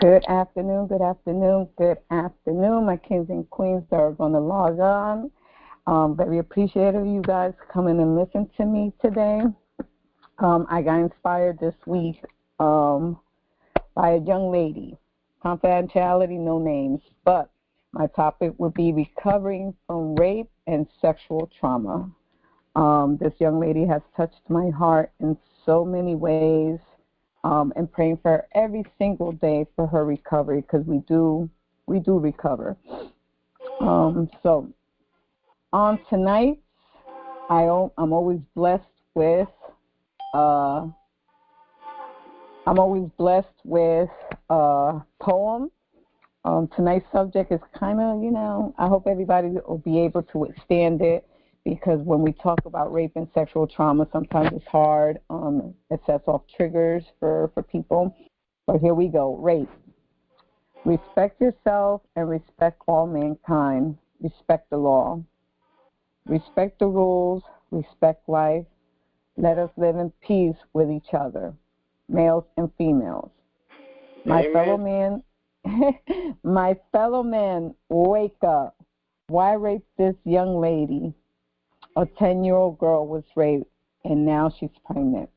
Good afternoon, good afternoon, good afternoon, my kings and queens that are going to log on. Very appreciative of you guys coming and listening to me today. I got inspired this week by a young lady. Confidentiality, no names, but my topic would be recovering from rape and sexual trauma. This young lady has touched my heart in so many ways. And praying for her every single day for her recovery, because we do recover. So on tonight, I'm always blessed with a poem. Tonight's subject is kind of, I hope everybody will be able to withstand it, because when we talk about rape and sexual trauma, sometimes it's hard. It sets off triggers for people. But here we go. Rape. Respect yourself and respect all mankind. Respect the law. Respect the rules. Respect life. Let us live in peace with each other, males and females. My fellow man, wake up. Why rape this young lady? A 10-year-old girl was raped, and now she's pregnant.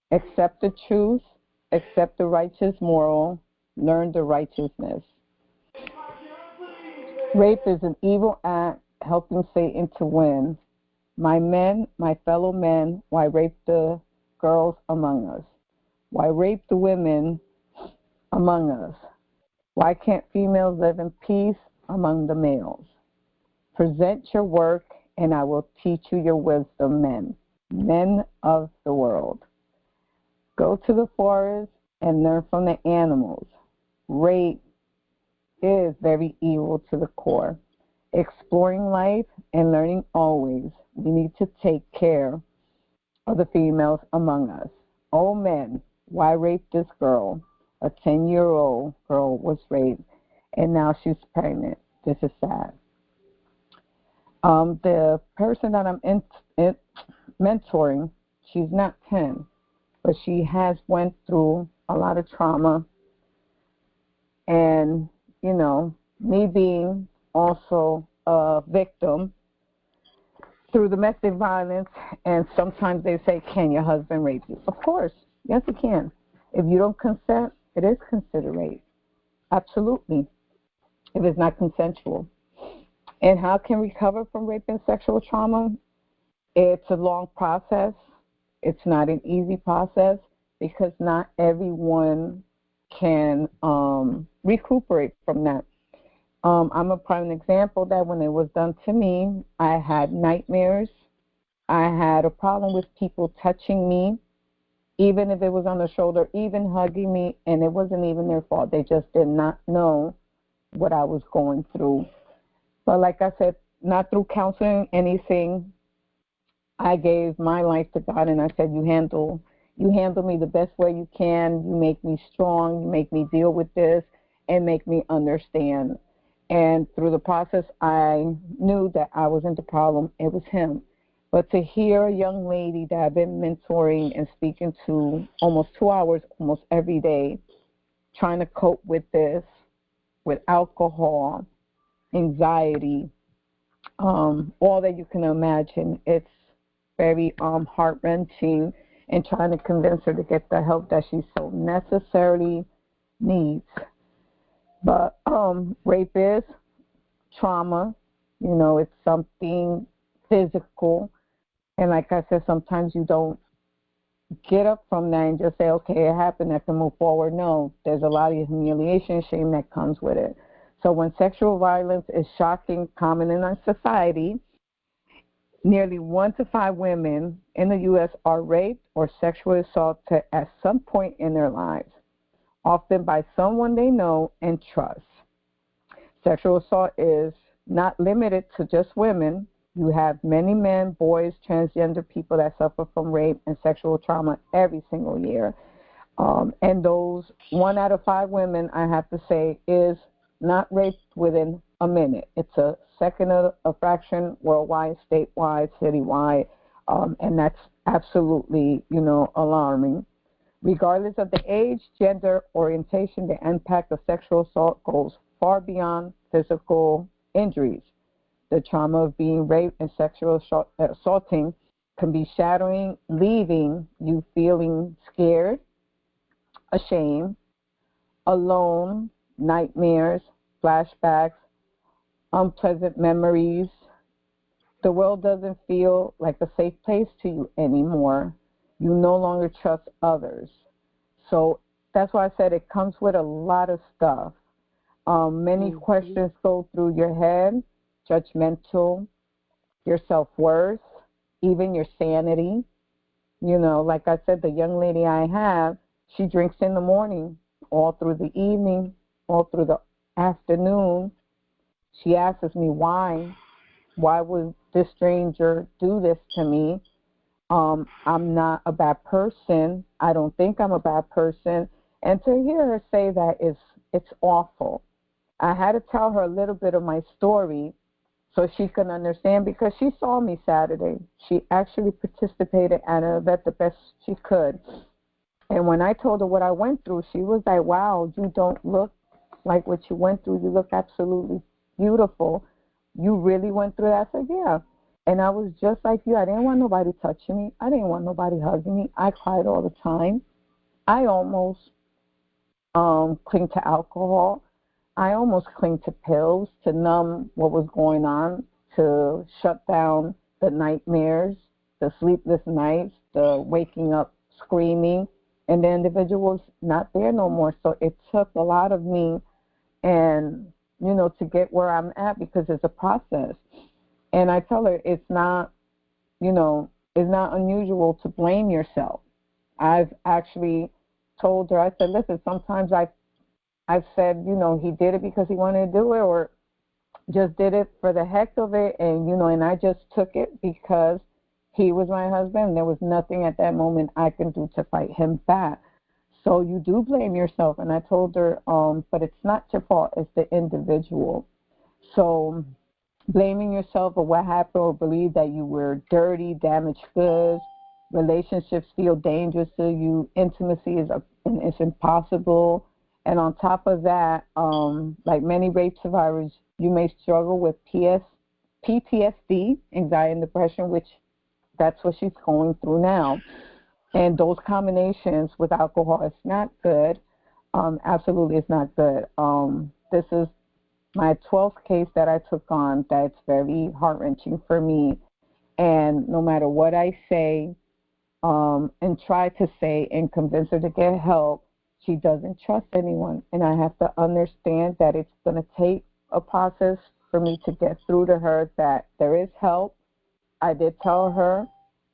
Accept the truth, accept the righteous moral, learn the righteousness. Rape is an evil act, helping Satan to win. My men, my fellow men, why rape the girls among us? Why rape the women among us? Why can't females live in peace among the males? Present your work, and I will teach you your wisdom, men of the world. Go to the forest and learn from the animals. Rape is very evil to the core. Exploring life and learning always, we need to take care of the females among us. Oh, men, why rape this girl? A 10-year-old girl was raped, and now she's pregnant. This is sad. The person that I'm mentoring, she's not 10, but she has went through a lot of trauma. And, me being also a victim through domestic violence, and sometimes they say, can your husband rape you? Of course. Yes, he can. If you don't consent, it is considered rape. Absolutely. If it's not consensual. And how can we recover from rape and sexual trauma? It's a long process. It's not an easy process, because not everyone can recuperate from that. I'm a prime example that when it was done to me, I had nightmares. I had a problem with people touching me, even if it was on the shoulder, even hugging me, and it wasn't even their fault. They just did not know what I was going through. But like I said, not through counseling, anything. I gave my life to God, and I said, you handle me the best way you can. You make me strong. You make me deal with this and make me understand. And through the process, I knew that I wasn't the problem. It was him. But to hear a young lady that I've been mentoring and speaking to almost 2 hours, almost every day, trying to cope with this, with alcohol, anxiety, all that you can imagine, it's very heart-wrenching, and trying to convince her to get the help that she so necessarily needs. But rape is trauma. It's something physical. And like I said, sometimes you don't get up from that and just say, okay, it happened, I can move forward. No, there's a lot of humiliation and shame that comes with it. So when sexual violence is shocking, common in our society, nearly 1 to 5 women in the U.S. are raped or sexually assaulted at some point in their lives, often by someone they know and trust. Sexual assault is not limited to just women. You have many men, boys, transgender people that suffer from rape and sexual trauma every single year. And those 1 out of 5 women, I have to say, is not raped within a minute. It's a second of a fraction worldwide, statewide, citywide, and that's absolutely, alarming. Regardless of the age, gender, orientation, the impact of sexual assault goes far beyond physical injuries. The trauma of being raped and sexual assaulting can be shattering, leaving you feeling scared, ashamed, alone, nightmares, flashbacks, unpleasant memories. The world doesn't feel like a safe place to you anymore. You no longer trust others. So that's why I said it comes with a lot of stuff. Many questions go through your head, judgmental, your self-worth, even your sanity. You know, like I said, the young lady I have, she drinks in the morning, all through the evening, all through the afternoon. She asks me why. Why would this stranger do this to me? I'm not a bad person. I don't think I'm a bad person. And to hear her say that it's awful. I had to tell her a little bit of my story so she can understand, because she saw me Saturday. She actually participated at an event the best she could. And when I told her what I went through, she was like, wow, you don't look like what you went through. You look absolutely beautiful. You really went through that? I said, yeah. And I was just like you. I didn't want nobody touching me. I didn't want nobody hugging me. I cried all the time. I almost cling to alcohol. I almost cling to pills to numb what was going on, to shut down the nightmares, the sleepless nights, the waking up screaming, and the individual was not there no more. So it took a lot of me, and, you know, to get where I'm at, because it's a process. And I tell her it's not, you know, it's not unusual to blame yourself. I've actually told her, I said, listen, sometimes I've said, you know, he did it because he wanted to do it, or just did it for the heck of it, and, you know, and I just took it because he was my husband. There was nothing at that moment I can do to fight him back. So you do blame yourself. And I told her, but it's not your fault. It's the individual. So blaming yourself for what happened, or believe that you were dirty, damaged goods, relationships feel dangerous to you, intimacy is impossible. And on top of that, like many rape survivors, you may struggle with PTSD, anxiety and depression, which that's what she's going through now. And those combinations with alcohol is not good. Absolutely, it's not good. This is my 12th case that I took on that's very heart-wrenching for me. And no matter what I say and try to say and convince her to get help, she doesn't trust anyone. And I have to understand that it's going to take a process for me to get through to her that there is help. I did tell her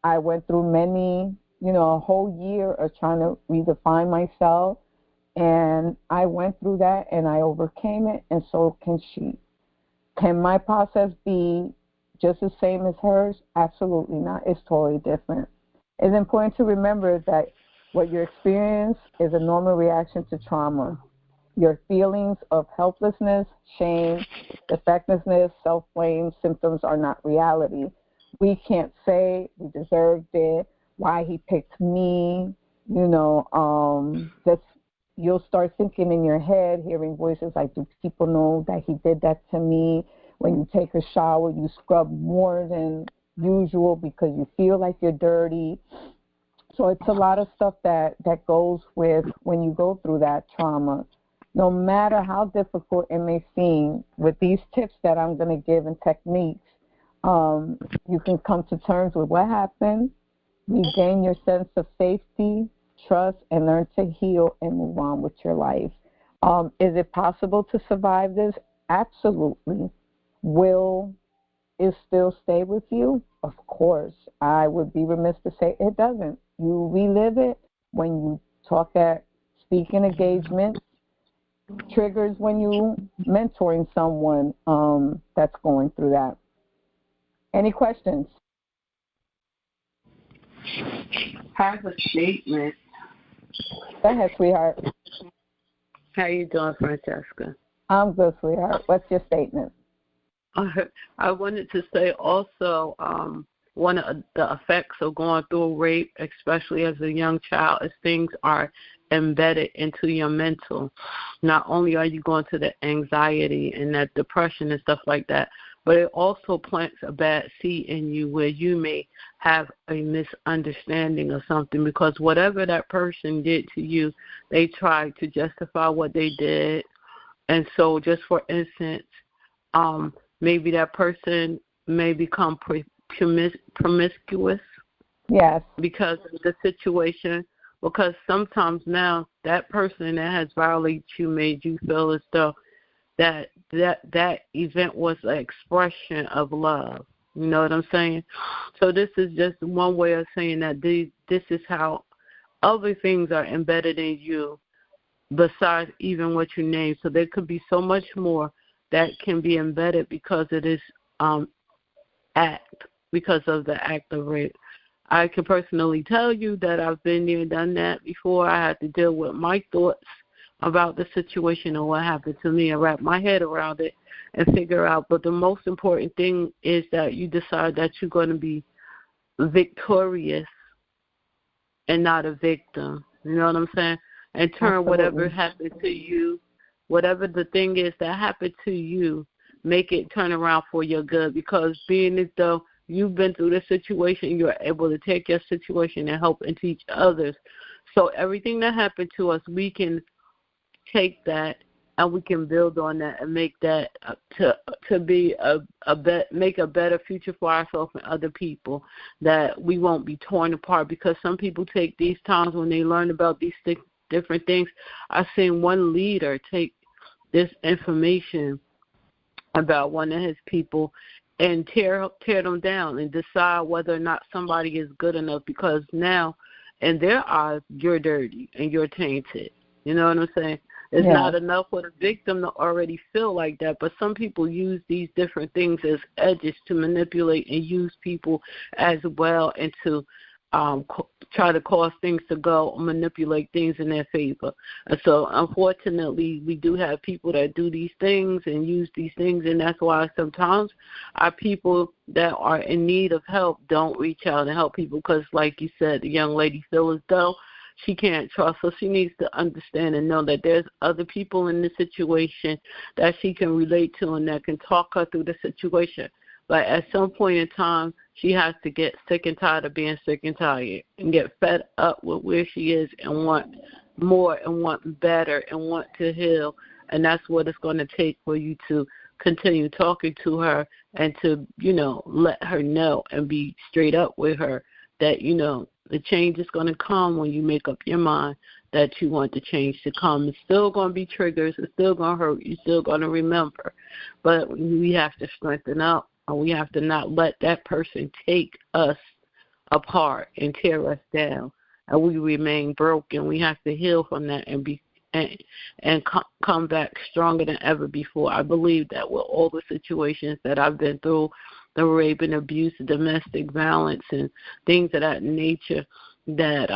I went through many, you know, a whole year of trying to redefine myself. And I went through that and I overcame it, and so can she. Can my process be just the same as hers? Absolutely not. It's totally different. It's important to remember that what you experience is a normal reaction to trauma. Your feelings of helplessness, shame, defectiveness, self-blame symptoms are not reality. We can't say we deserved it, why he picked me, you know, that's, you'll start thinking in your head, hearing voices like, do people know that he did that to me? When you take a shower, you scrub more than usual because you feel like you're dirty. So it's a lot of stuff that goes with when you go through that trauma. No matter how difficult it may seem, with these tips that I'm going to give and techniques, you can come to terms with what happened, regain your sense of safety, trust, and learn to heal and move on with your life. Is it possible to survive this? Absolutely. Will it still stay with you? Of course. I would be remiss to say it doesn't. You relive it when you talk at speaking engagements, triggers when you mentoring someone that's going through that. Any questions? Have a statement. Go ahead, sweetheart. How you doing, Francesca? I'm good, sweetheart. What's your statement? I wanted to say also, one of the effects of going through rape, especially as a young child, is things are embedded into your mental. Not only are you going to the anxiety and that depression and stuff like that, but it also plants a bad seed in you where you may have a misunderstanding of something, because whatever that person did to you, they tried to justify what they did. And so just for instance, maybe that person may become promiscuous. Yes. Because of the situation. Because sometimes now that person that has violated you made you feel as though that event was an expression of love. You know what I'm saying? So this is just one way of saying that this is how other things are embedded in you besides even what you name. So there could be so much more that can be embedded because it is because of the act of rape. I can personally tell you that I've been there and done that before. I had to deal with my thoughts about the situation and what happened to me and wrap my head around it and figure out. But the most important thing is that you decide that you're going to be victorious and not a victim. You know what I'm saying? And turn whatever happened to you, whatever the thing is that happened to you, make it turn around for your good. Because being as though you've been through this situation, you're able to take your situation and help into each other's. So everything that happened to us, we can take that and we can build on that and make that to be make a better future for ourselves and other people, that we won't be torn apart. Because some people take these times when they learn about these different things. I've seen one leader take this information about one of his people and tear them down and decide whether or not somebody is good enough, because now in their eyes you're dirty and you're tainted. You know what I'm saying? It's not enough for the victim to already feel like that, but some people use these different things as edges to manipulate and use people as well, and to try to cause things to go, manipulate things in their favor. And so unfortunately, we do have people that do these things and use these things, and that's why sometimes our people that are in need of help don't reach out and help people, because like you said, the young lady feels as though she can't trust. So she needs to understand and know that there's other people in the situation that she can relate to and that can talk her through the situation. But at some point in time, she has to get sick and tired of being sick and tired and get fed up with where she is and want more and want better and want to heal. And that's what it's going to take for you to continue talking to her and to, let her know and be straight up with her that, the change is going to come when you make up your mind that you want the change to come. It's still going to be triggers. It's still going to hurt. You're still going to remember. But we have to strengthen up, and we have to not let that person take us apart and tear us down, and we remain broken. We have to heal from that and come back stronger than ever before. I believe that with all the situations that I've been through, the rape and abuse, domestic violence, and things of that nature, that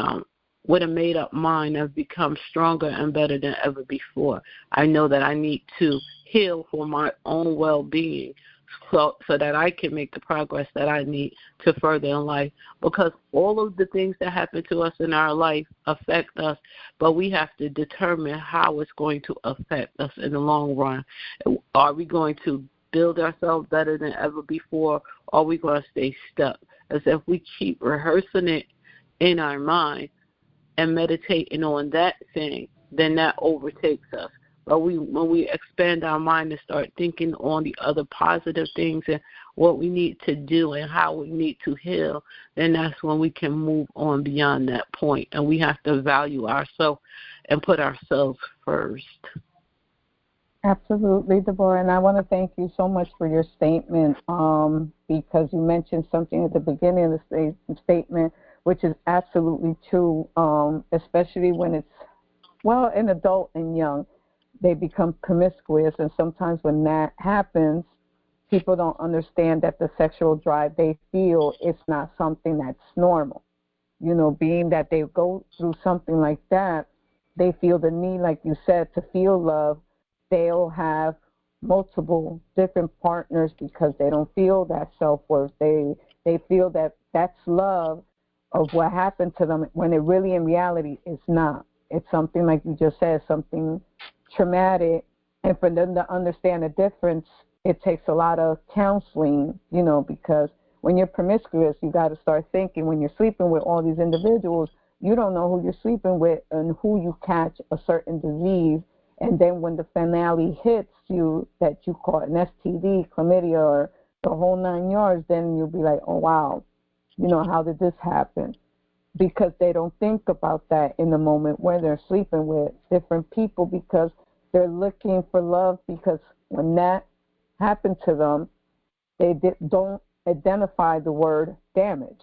with a made-up mind, I've become stronger and better than ever before. I know that I need to heal for my own well-being so that I can make the progress that I need to further in life, because all of the things that happen to us in our life affect us, but we have to determine how it's going to affect us in the long run. Are we going to build ourselves better than ever before, or are we going to stay stuck? As if we keep rehearsing it in our mind and meditating on that thing, then that overtakes us. But when we expand our mind and start thinking on the other positive things and what we need to do and how we need to heal, then that's when we can move on beyond that point. And we have to value ourselves and put ourselves first. Absolutely, Deborah, and I want to thank you so much for your statement, because you mentioned something at the beginning of the statement, which is absolutely true, especially when it's, an adult and young. They become promiscuous, and sometimes when that happens, people don't understand that the sexual drive they feel is not something that's normal. Being that they go through something like that, they feel the need, like you said, to feel love. They'll have multiple different partners because they don't feel that self-worth. They they feel that that's love of what happened to them, when it really in reality is not. It's something, like you just said, something traumatic. And for them to understand the difference, it takes a lot of counseling, because when you're promiscuous, you got to start thinking, when you're sleeping with all these individuals, you don't know who you're sleeping with and who you catch a certain disease. And then when the finale hits you, that you caught an STD, chlamydia, or the whole 9 yards, then you'll be like, oh, wow, how did this happen? Because they don't think about that in the moment where they're sleeping with different people, because they're looking for love. Because when that happened to them, they don't identify the word damage.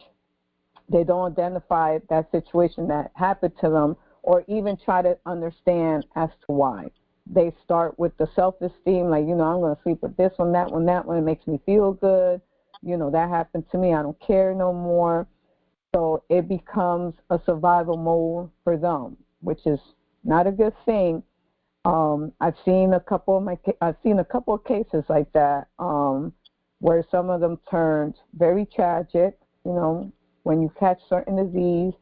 They don't identify that situation that happened to them, or even try to understand as to why. They start with the self-esteem, like, I'm going to sleep with this one, that one, that one. It makes me feel good. That happened to me. I don't care no more. So it becomes a survival mode for them, which is not a good thing. I've seen a couple of cases like that, where some of them turned very tragic. When you catch certain disease,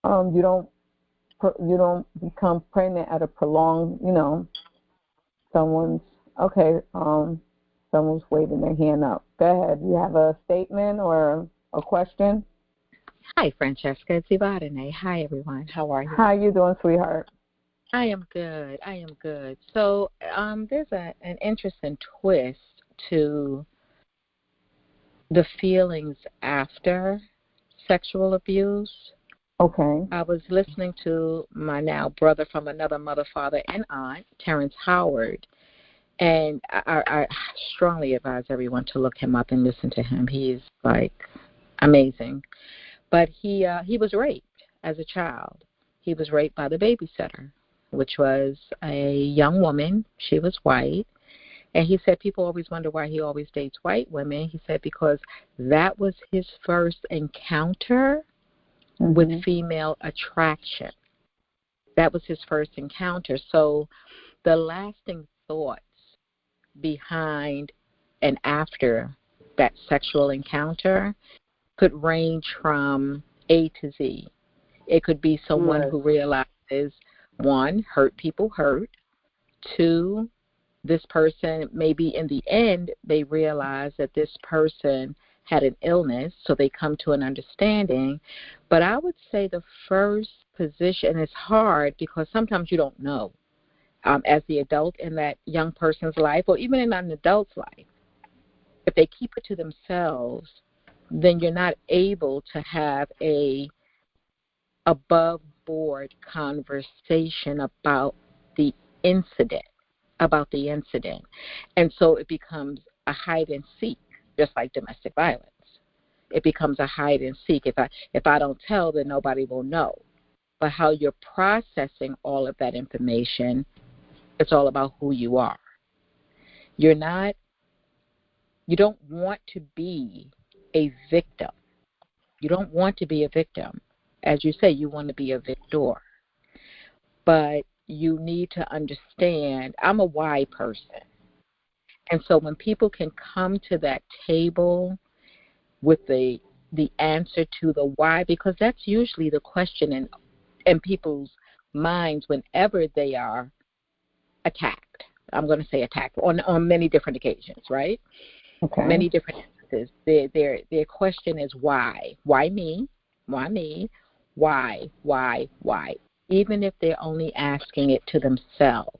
you don't become pregnant at a prolonged. Someone's waving their hand up. Go ahead. You have a statement or a question? Hi, Francesca. It's Ivadine. Hi, everyone. How are you? How you doing, sweetheart? I am good. So there's an interesting twist to the feelings after sexual abuse. Okay. I was listening to my now brother from another mother, father, and aunt, Terrence Howard, and I strongly advise everyone to look him up and listen to him. He's amazing. But he was raped as a child. He was raped by the babysitter, which was a young woman. She was white. And he said people always wonder why he always dates white women. He said because that was his first encounter with female attraction. That was his first encounter. So the lasting thoughts behind and after that sexual encounter could range from A to Z. It could be someone who realizes, 1, hurt people hurt. 2, this person, maybe in the end, they realize that this person had an illness, so they come to an understanding. But I would say the first position is hard because sometimes you don't know. As the adult in that young person's life, or even in an adult's life, if they keep it to themselves, then you're not able to have a above board conversation about the incident. And so it becomes a hide and seek, just like domestic violence. It becomes a hide and seek. If I don't tell, then nobody will know. But how you're processing all of that information, it's all about who you are. You don't want to be a victim. You don't want to be a victim. As you say, you want to be a victor. But you need to understand, I'm a why person. And so when people can come to that table with the answer to the why, because that's usually the question in people's minds whenever they are attacked. I'm going to say attacked on many different occasions, right? Okay. Many different instances. Their question is why? Why me? Why me? Why? Even if they're only asking it to themselves.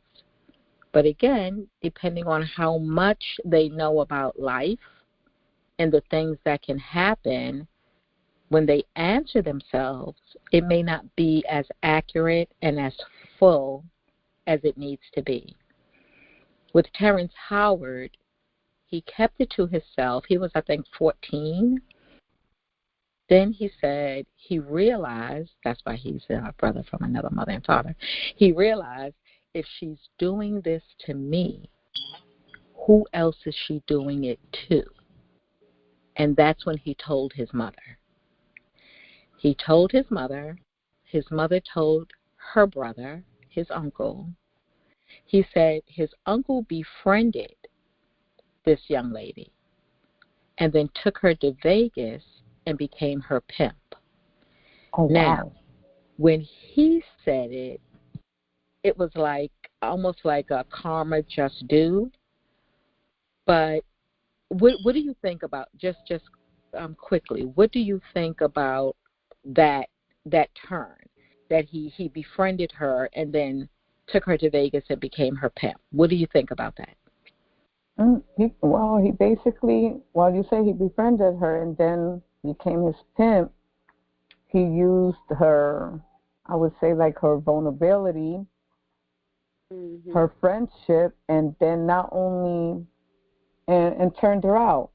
But again, depending on how much they know about life and the things that can happen, when they answer themselves, it may not be as accurate and as full as it needs to be. With Terrence Howard, he kept it to himself. He was, I think, 14. Then he said he realized, that's why he's a brother from another mother and father, he realized if she's doing this to me, who else is she doing it to? And that's when he told his mother. He told his mother told her brother, his uncle. He said his uncle befriended this young lady. and then took her to Vegas and became her pimp. Oh, wow. Now, when he said it, it was like almost like a karma just due. But what do you think about just quickly? What do you think about that turn that he befriended her and then took her to Vegas and became her pimp? What do you think about that? He basically, you say he befriended her and then became his pimp. He used her, I would say, like her vulnerability, her friendship, and then not only and turned her out.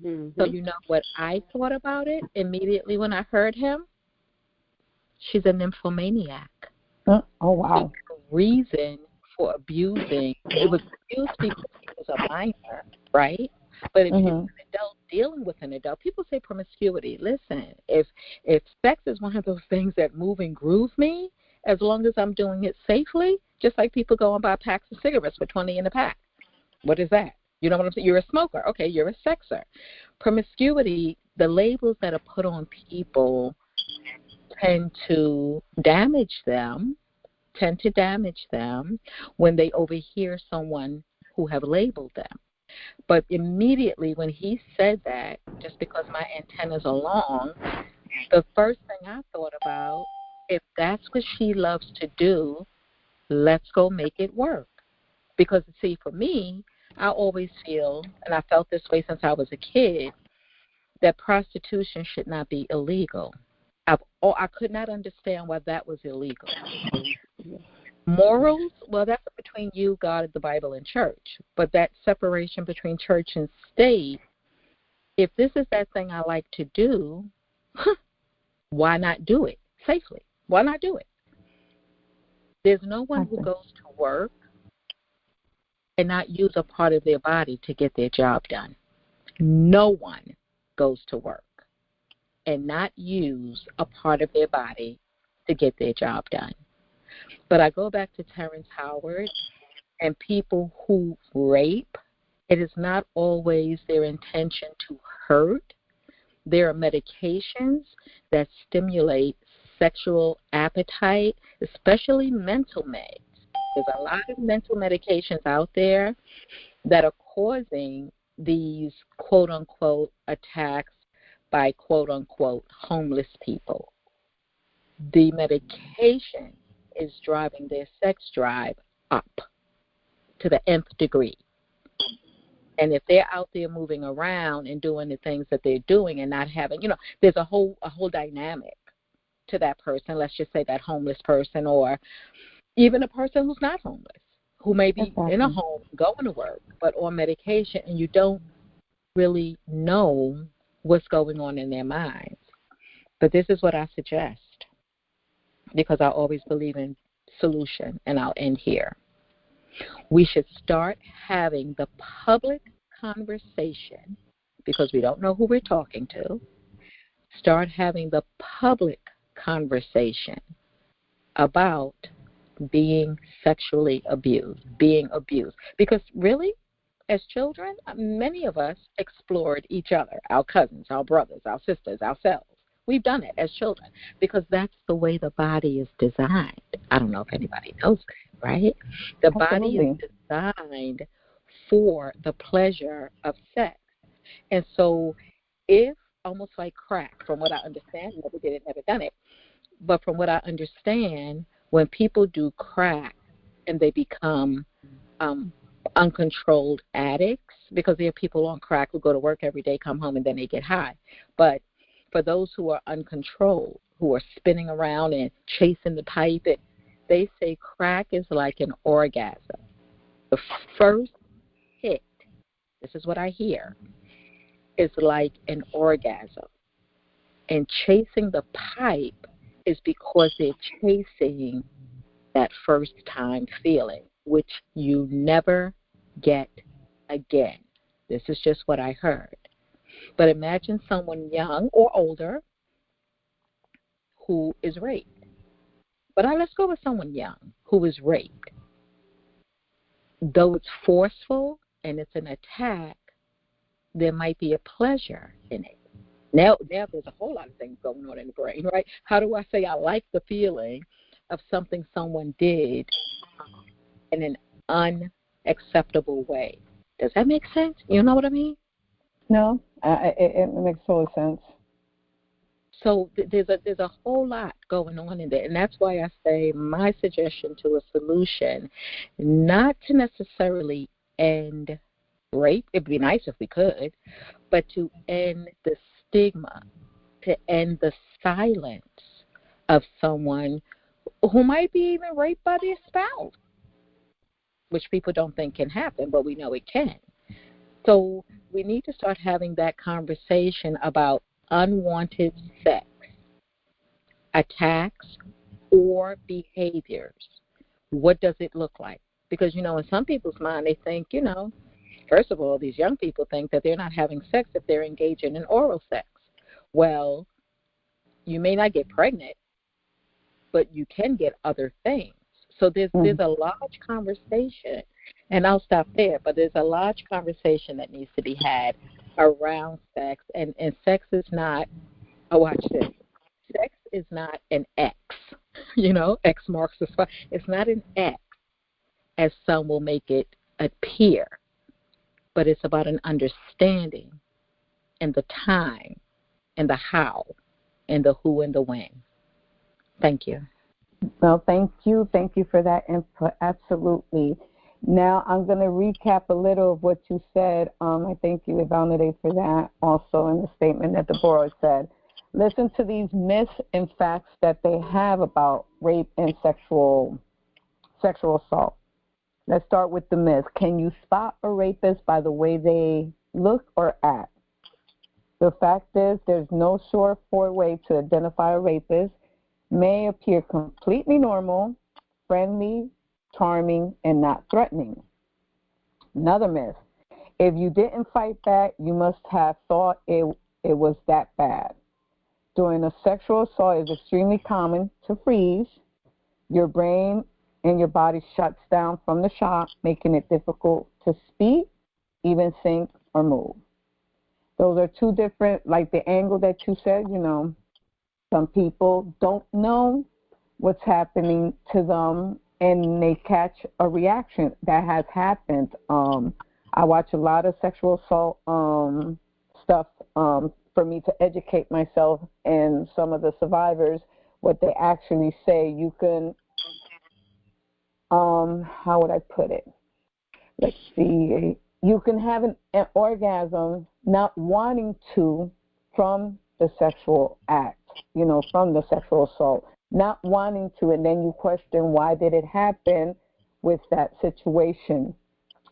So you know what I thought about it immediately when I heard him? She's a nymphomaniac. Oh, wow. The reason for abusing, it was abused because he was a minor, right? But if you're an adult dealing with an adult, people say promiscuity. Listen, if sex is one of those things that move and groove me, as long as I'm doing it safely, just like people go and buy packs of cigarettes for $20 in a pack. What is that? You know what I'm saying? You're a smoker. Okay, you're a sexer. Promiscuity, the labels that are put on people tend to damage them when they overhear someone who have labeled them. But immediately when he said that, just because my antennas are long, the first thing I thought about, if that's what she loves to do, let's go make it work. Because, see, for me, I always feel, and I felt this way since I was a kid, that prostitution should not be illegal. I could not understand why that was illegal. Morals, well, that's between you, God, the Bible, and church. But that separation between church and state, if this is that thing I like to do, why not do it safely? Why not do it? There's no one who goes to work and not use a part of their body to get their job done. No one goes to work and not use a part of their body to get their job done. But I go back to Terrence Howard and people who rape. It is not always their intention to hurt. There are medications that stimulate sexual appetite, especially mental meds. There's a lot of mental medications out there that are causing these quote-unquote attacks by quote-unquote homeless people. The medication is driving their sex drive up to the nth degree. And if they're out there moving around and doing the things that they're doing and not having, there's a whole dynamic to that person. Let's just say that homeless person, or even a person who's not homeless, who may be in a home going to work, but on medication, and you don't really know what's going on in their minds. But this is what I suggest, because I always believe in solution, and I'll end here. We should start having the public conversation, because we don't know who we're talking to. Start having the public conversation about being sexually abused, being abused. Because really, as children, many of us explored each other, our cousins, our brothers, our sisters, ourselves. We've done it as children because that's the way the body is designed. I don't know if anybody knows that, right? The body is designed for the pleasure of sex. And so if, almost like crack, from what I understand, never did it, never done it, but from what I understand, when people do crack and they become uncontrolled addicts, because there are people on crack who go to work every day, come home, and then they get high. But for those who are uncontrolled, who are spinning around and chasing the pipe, they say crack is like an orgasm. The first hit, this is what I hear, is like an orgasm. And chasing the pipe is because they're chasing that first time feeling, which you never get again. This is just what I heard. But imagine someone young or older who is raped. But let's go with someone young who is raped. Though it's forceful and it's an attack, there might be a pleasure in it. Now there's a whole lot of things going on in the brain, right? How do I say I like the feeling of something someone did in an unacceptable way? Does that make sense? You know what I mean? No, it makes total sense. So there's a whole lot going on in there, and that's why I say my suggestion to a solution, not to necessarily end rape. It'd be nice if we could, but to end the stigma, to end the silence of someone who might be even raped by their spouse, which people don't think can happen, but we know it can. So we need to start having that conversation about unwanted sex, attacks, or behaviors. What does it look like? Because, in some people's mind, they think, first of all, these young people think that they're not having sex if they're engaging in oral sex. Well, you may not get pregnant, but you can get other things. So there's a large conversation, and I'll stop there, but there's a large conversation that needs to be had around sex, and sex is not, watch this, sex is not an X, X marks the spot. It's not an X, as some will make it appear, but it's about an understanding and the time and the how and the who and the when. Thank you. Well, thank you. Thank you for that input. Absolutely. Now I'm going to recap a little of what you said. I thank you, Evanide, for that. Also in the statement that Deborah said. Listen to these myths and facts that they have about rape and sexual assault. Let's start with the myth. Can you spot a rapist by the way they look or act? The fact is there's no surefire way to identify a rapist. May appear completely normal, friendly, charming, and not threatening. Another myth. If you didn't fight back, you must have thought it was that bad. During a sexual assault, it is extremely common to freeze. Your brain and your body shuts down from the shock, making it difficult to speak, even think, or move. Those are two different, like the angle that you said, some people don't know what's happening to them, and they catch a reaction. That has happened. I watch a lot of sexual assault stuff for me to educate myself and some of the survivors what they actually say. You can, how would I put it? Let's see. You can have an orgasm not wanting to from the sexual act, from the sexual assault, not wanting to, and then you question why did it happen with that situation.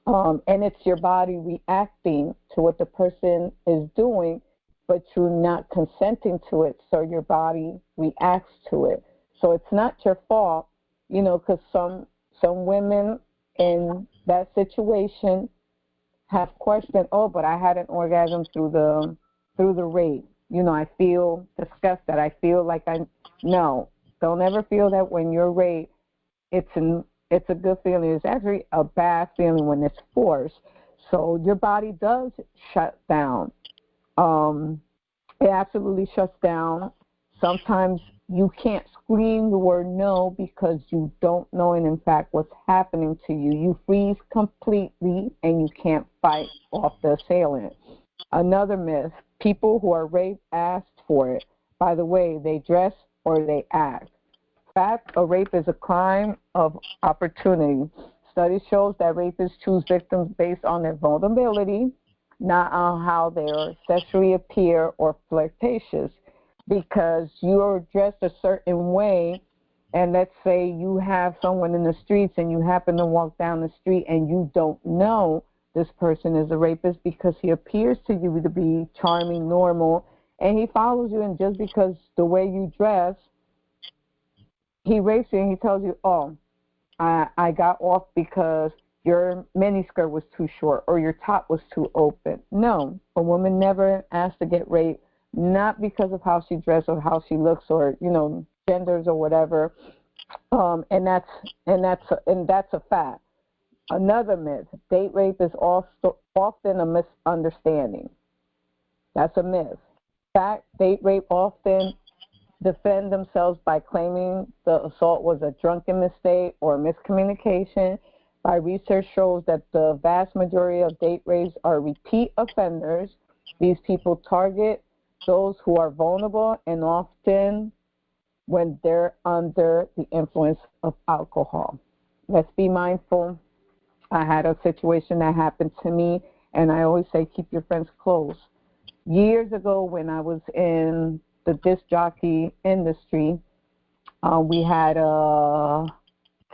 And it's your body reacting to what the person is doing, but you're not consenting to it, so your body reacts to it. So it's not your fault, because some women in that situation have questioned, but I had an orgasm through the rape. I feel disgusted. I feel like no, don't ever feel that when you're raped. It's a good feeling. It's actually a bad feeling when it's forced. So your body does shut down. It absolutely shuts down. Sometimes you can't scream the word no because you don't know, and in fact, what's happening to you. You freeze completely, and you can't fight off the assailant. Another myth, people who are raped ask for it by the way they dress or they act. In fact, a rape is a crime of opportunity. Study shows that rapists choose victims based on their vulnerability, not on how they sexually appear or flirtatious. Because you're dressed a certain way, and let's say you have someone in the streets and you happen to walk down the street and you don't know this person is a rapist because he appears to you to be charming, normal, and he follows you, and just because the way you dress, he rapes you, and he tells you, I got off because your miniskirt was too short or your top was too open. No, a woman never asked to get raped, not because of how she dresses or how she looks or, genders or whatever. And that's a fact. Another myth, date rape is also often a misunderstanding. That's a myth. In fact, date rape often defend themselves by claiming the assault was a drunken mistake or miscommunication. By research shows that the vast majority of date rapes are repeat offenders. These people target those who are vulnerable and often when they're under the influence of alcohol. Let's be mindful. I had a situation that happened to me, and I always say keep your friends close. Years ago when I was in the disc jockey industry, we had a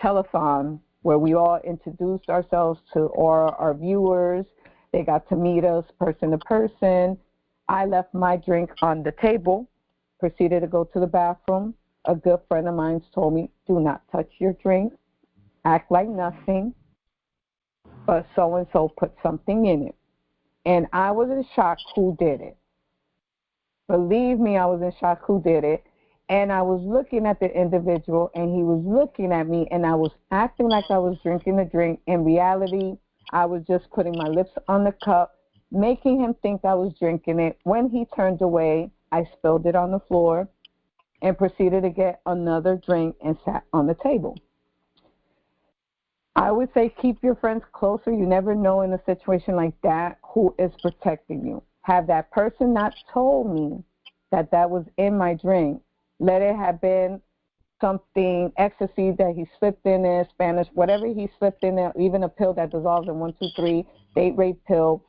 telethon where we all introduced ourselves to all our viewers. They got to meet us person to person. I left my drink on the table, proceeded to go to the bathroom. A good friend of mine told me, do not touch your drink, act like nothing, but so-and-so put something in it. And I was in shock who did it. Believe me, I was in shock who did it. And I was looking at the individual, and he was looking at me, and I was acting like I was drinking the drink. In reality, I was just putting my lips on the cup, making him think I was drinking it. When he turned away, I spilled it on the floor and proceeded to get another drink and sat on the table. I would say keep your friends closer. You never know in a situation like that who is protecting you. Have that person not told me that that was in my drink, let it have been something, ecstasy that he slipped in there, Spanish, whatever he slipped in there, even a pill that dissolves in 1, 2, 3, date rape pill.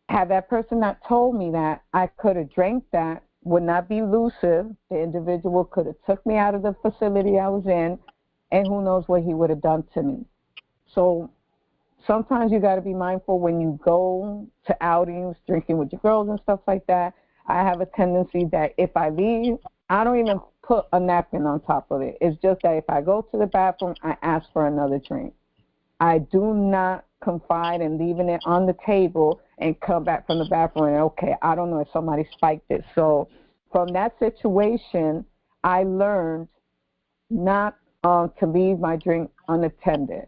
Have that person not told me that, I could have drank that, would not be elusive. The individual could have took me out of the facility I was in, and who knows what he would have done to me. So sometimes you got to be mindful when you go to outings, drinking with your girls and stuff like that. I have a tendency that if I leave, I don't even put a napkin on top of it. It's just that if I go to the bathroom, I ask for another drink. I do not confide in leaving it on the table and come back from the bathroom and, okay, I don't know if somebody spiked it. So from that situation, I learned not to leave my drink unattended.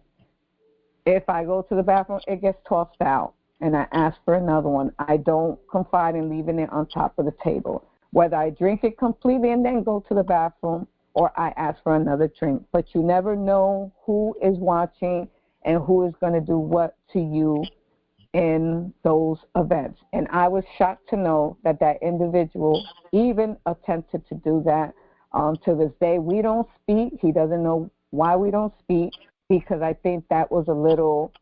If I go to the bathroom, it gets tossed out, and I ask for another one. I don't confide in leaving it on top of the table. Whether I drink it completely and then go to the bathroom, or I ask for another drink. But you never know who is watching and who is going to do what to you in those events. And I was shocked to know that that individual even attempted to do that. To this day, we don't speak. He doesn't know why we don't speak, because I think that was a little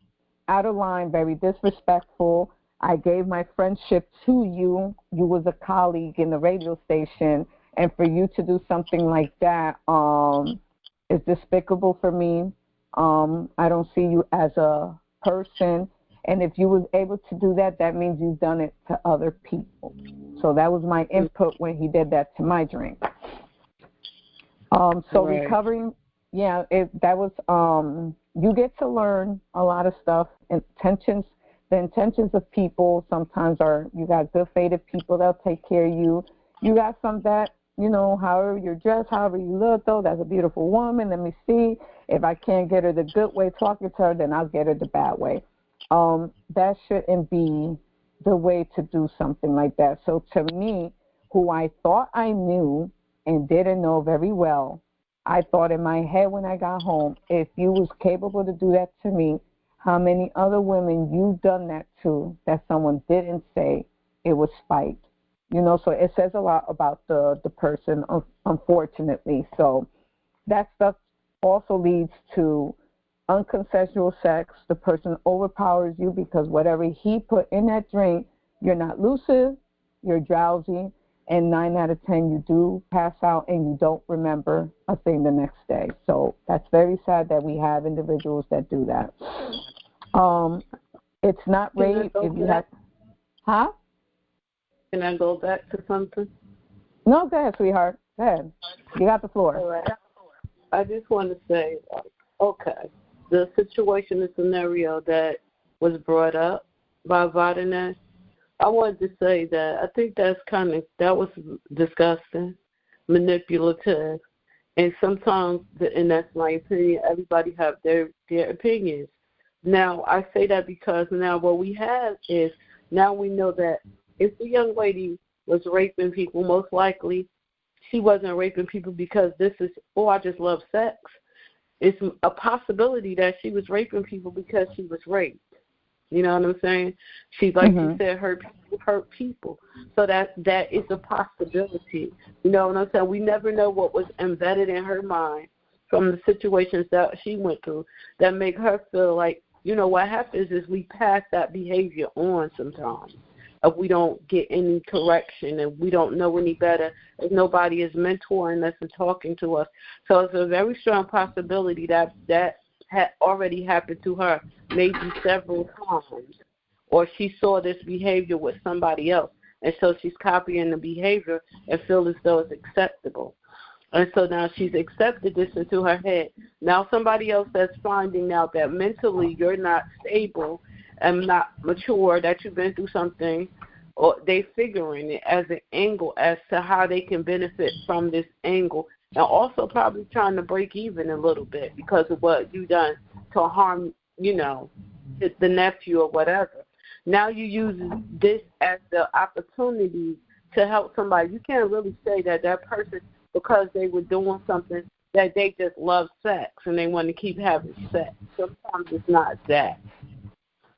out of line, very disrespectful. I gave my friendship to you. You was a colleague in the radio station, and for you to do something like that is despicable for me. I don't see you as a person, and if you was able to do that, that means you've done it to other people. So that was my input when he did that to my drink. So right. Recovering, yeah, that was, you get to learn a lot of stuff. The intentions of people sometimes are, you got good-fated people that'll take care of you. You got some that, you know, however you're dressed, however you look, though, that's a beautiful woman. Let me see. If I can't get her the good way talking to her, then I'll get her the bad way. That shouldn't be the way to do something like that. So to me, who I thought I knew and didn't know very well, I thought in my head when I got home, if you was capable to do that to me, how many other women you've done that to that someone didn't say it was spite? You know, so it says a lot about the person, unfortunately. So that stuff also leads to unconsensual sex. The person overpowers you because whatever he put in that drink, you're not lucid, you're drowsy, and 9 out of 10 you do pass out and you don't remember a thing the next day. So that's very sad that we have individuals that do that. It's not rape if you have... Huh? Can I go back to something? No, go ahead, sweetheart. Go ahead. You got the floor. All right. I just want to say, okay, the situation, the scenario that was brought up by Vardanesh, I wanted to say that I think that was disgusting, manipulative, and sometimes, and that's my opinion, everybody have their opinions. Now, I say that because now what we have is now we know that if the young lady was raping people, most likely she wasn't raping people because this is, oh, I just love sex. It's a possibility that she was raping people because she was raped. You know what I'm saying? She, like you said, hurt people. So that is a possibility. You know what I'm saying? We never know what was embedded in her mind from the situations that she went through that make her feel like, you know, what happens is we pass that behavior on sometimes. If we don't get any correction and we don't know any better, if nobody is mentoring us and talking to us. So it's a very strong possibility that had already happened to her maybe several times, or she saw this behavior with somebody else, and so she's copying the behavior and feels as though it's acceptable. And so now she's accepted this into her head. Now somebody else that's finding out that mentally you're not stable and not mature, that you've been through something, or they figuring it as an angle as to how they can benefit from this angle, and also probably trying to break even a little bit because of what you done to harm, you know, the nephew or whatever. Now you use this as the opportunity to help somebody. You can't really say that person, because they were doing something, that they just love sex and they want to keep having sex. Sometimes it's not that.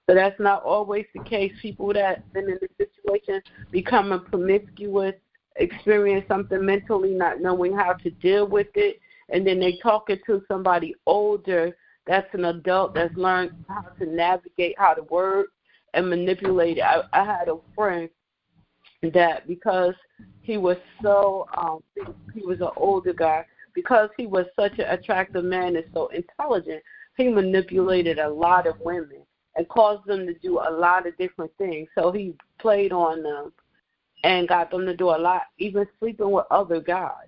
So that's not always the case. People that been in this situation becoming promiscuous, experience something mentally, not knowing how to deal with it, and then they talking to somebody older that's an adult that's learned how to navigate, how to work and manipulate it. I had a friend that because he was so he was an older guy, because he was such an attractive man and so intelligent, he manipulated a lot of women and caused them to do a lot of different things. So he played on them and got them to do a lot, even sleeping with other guys.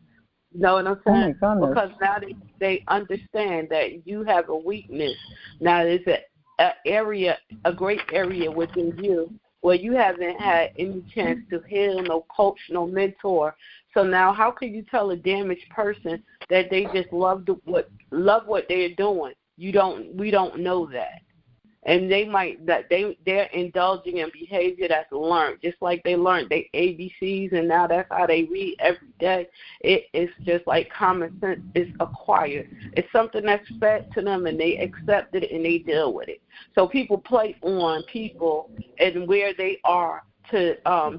You know what I'm saying? Oh my because now they understand that you have a weakness. Now there's a great area within you where you haven't had any chance to heal, no coach, no mentor. So now how can you tell a damaged person that they just love what they're doing? We don't know that. And they're indulging in behavior that's learned, just like they learned they ABCs, and now that's how they read every day. It's just like common sense is acquired. It's something that's fed to them, and they accept it and they deal with it. So people play on people and where they are to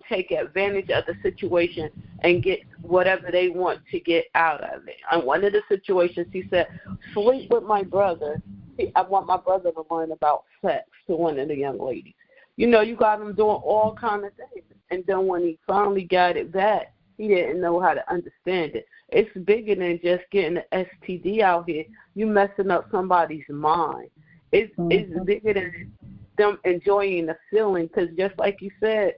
take advantage of the situation and get whatever they want to get out of it. And one of the situations, he said, sleep with my brother. I want my brother to learn about sex, to one of the young ladies. You know, you got him doing all kind of things. And then when he finally got it back, he didn't know how to understand it. It's bigger than just getting an STD out here. You messing up somebody's mind. It's bigger than them enjoying the feeling, because just like you said,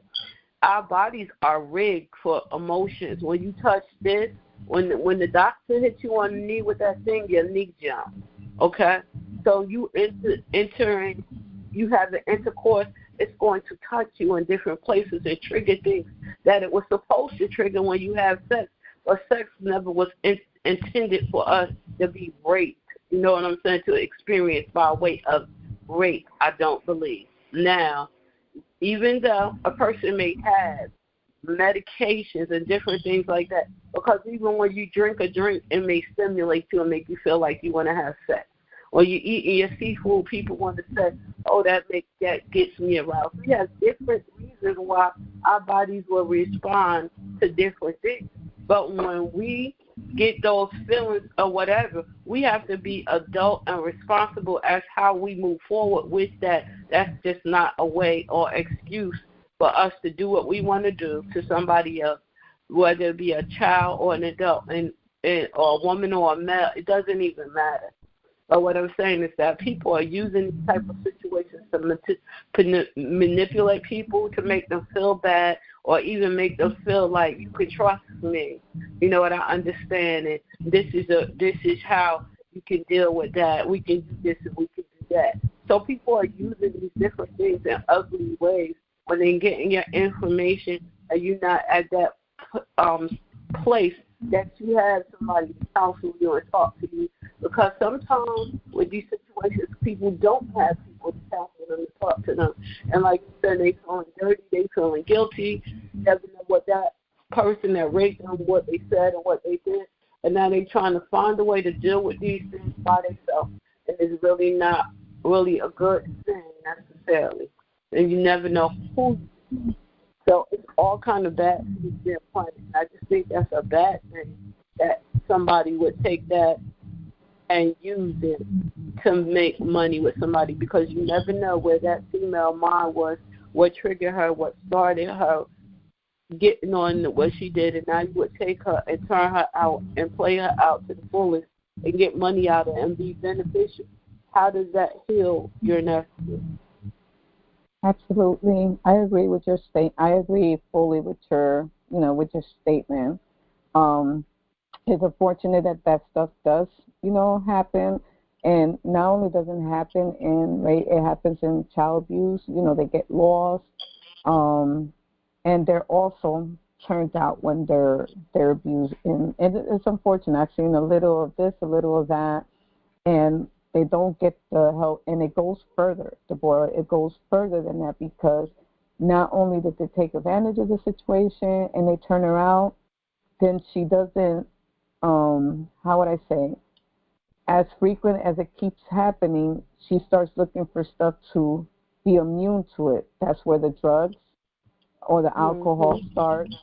our bodies are rigged for emotions. When you touch this, when the doctor hits you on the knee with that thing, your knee jumps. Okay? So you entering, you have the intercourse, it's going to touch you in different places and trigger things that it was supposed to trigger when you have sex. But sex never was intended for us to be raped. You know what I'm saying? To experience by way of rape, I don't believe. Now, even though a person may have medications and different things like that, because even when you drink a drink, it may stimulate you and make you feel like you want to have sex. Or you eat your seafood, people want to say, oh, that gets me aroused. We have different reasons why our bodies will respond to different things. But when we get those feelings or whatever, we have to be adult and responsible as how we move forward with that. That's just not a way or excuse for us to do what we want to do to somebody else, whether it be a child or an adult, or a woman or a male. It doesn't even matter. But what I'm saying is that people are using these type of situations to manipulate people, to make them feel bad, or even make them feel like you can trust me. You know what? I understand it. This is how you can deal with that. We can do this and we can do that. So people are using these different things in ugly ways when they're getting your information and you're not at that place that you have somebody to counsel you and talk to you. Because sometimes with these situations, situations, people don't have people to tap on them to talk to them. And like you said, they feeling dirty, they feeling guilty. You never know what that person that raped them, what they said and what they did. And now they're trying to find a way to deal with these things by themselves. And it's really not really a good thing necessarily. And you never know who. So it's all kind of bad things being planted. I just think that's a bad thing that somebody would take that and use it to make money with somebody, because you never know where that female mind was, what triggered her, what started her getting on what she did, and now you would take her and turn her out and play her out to the fullest and get money out of it and be beneficial. How does that heal your nephew? Absolutely. I agree with your I agree fully with your, with your statement. It's unfortunate that that stuff does, happen. And not only does it happen in rape, it happens in child abuse. They get lost. And they're also turned out when they're abused. And it's unfortunate. I've seen a little of this, a little of that. And they don't get the help, and it goes further. It goes further than that, because not only did they take advantage of the situation and they turn her out, then she doesn't, how would I say, as frequent as it keeps happening, she starts looking for stuff to be immune to it. That's where the drugs or the alcohol starts,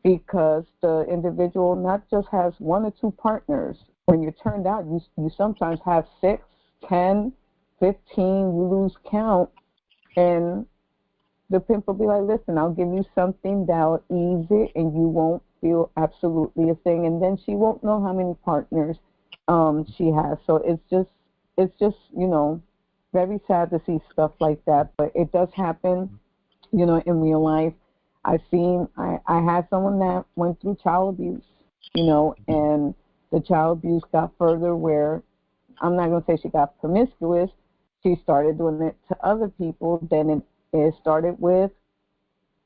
because the individual not just has one or two partners. When you're turned out, you sometimes have 6, 10, 15, you lose count, and the pimp will be like, listen, I'll give you something that'll ease it, and you won't feel absolutely a thing, and then she won't know how many partners she has. So it's just very sad to see stuff like that, but it does happen, in real life. I had someone that went through child abuse, and the child abuse got further where, I'm not going to say she got promiscuous. She started doing it to other people. Then it started with,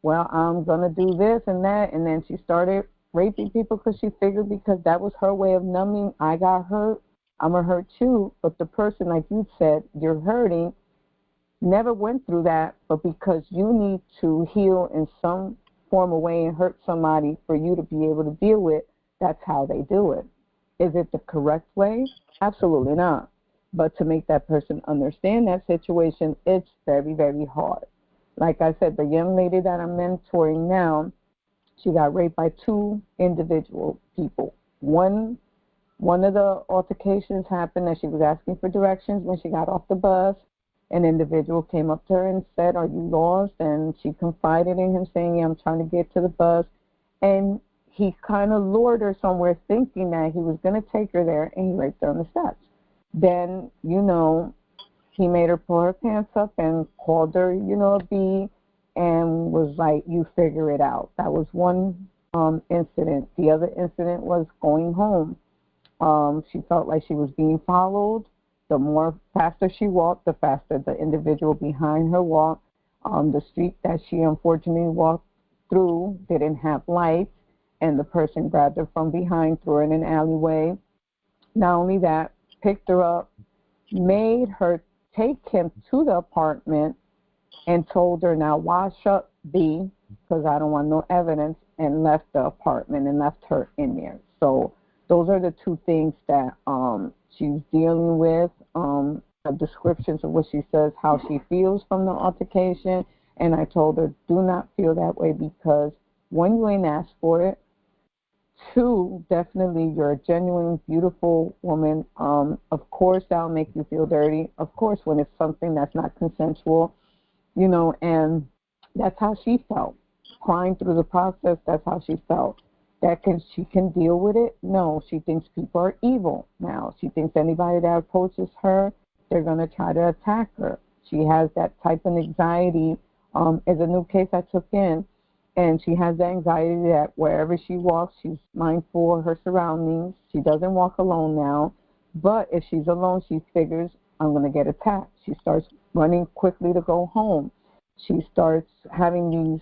well, I'm going to do this and that. And then she started raping people because she figured, because that was her way of numbing, I got hurt, I'm going to hurt you. But the person, like you said, you're hurting, never went through that. But because you need to heal in some form of way and hurt somebody for you to be able to deal with, that's how they do it. Is it the correct way? Absolutely not. But to make that person understand that situation, it's very, very hard. Like I said, the young lady that I'm mentoring now, she got raped by 2 individual people. One of the altercations happened that she was asking for directions when she got off the bus. An individual came up to her and said, are you lost? And she confided in him, saying, yeah, I'm trying to get to the bus. And he kind of lured her somewhere, thinking that he was going to take her there, and he raped her on the steps. Then, he made her pull her pants up and called her, a B, and was like, you figure it out. That was one incident. The other incident was going home. She felt like she was being followed. The more faster she walked, the faster the individual behind her walked. The street that she unfortunately walked through didn't have lights, and the person grabbed her from behind, threw her in an alleyway. Not only that, picked her up, made her take him to the apartment, and told her, now wash up, B, because I don't want no evidence, and left the apartment and left her in there. So those are the 2 things that she's dealing with, descriptions of what she says, how she feels from the altercation. And I told her, do not feel that way, because 1, you ain't asked for it. 2, definitely you're a genuine, beautiful woman. Of course, that'll make you feel dirty. Of course, when it's something that's not consensual, and that's how she felt. Crying through the process, that's how she felt. She can deal with it? No, she thinks people are evil now. She thinks anybody that approaches her, they're going to try to attack her. She has that type of anxiety. Is a new case I took in. And she has the anxiety that wherever she walks, she's mindful of her surroundings. She doesn't walk alone now. But if she's alone, she figures, I'm going to get attacked. She starts running quickly to go home. She starts having these,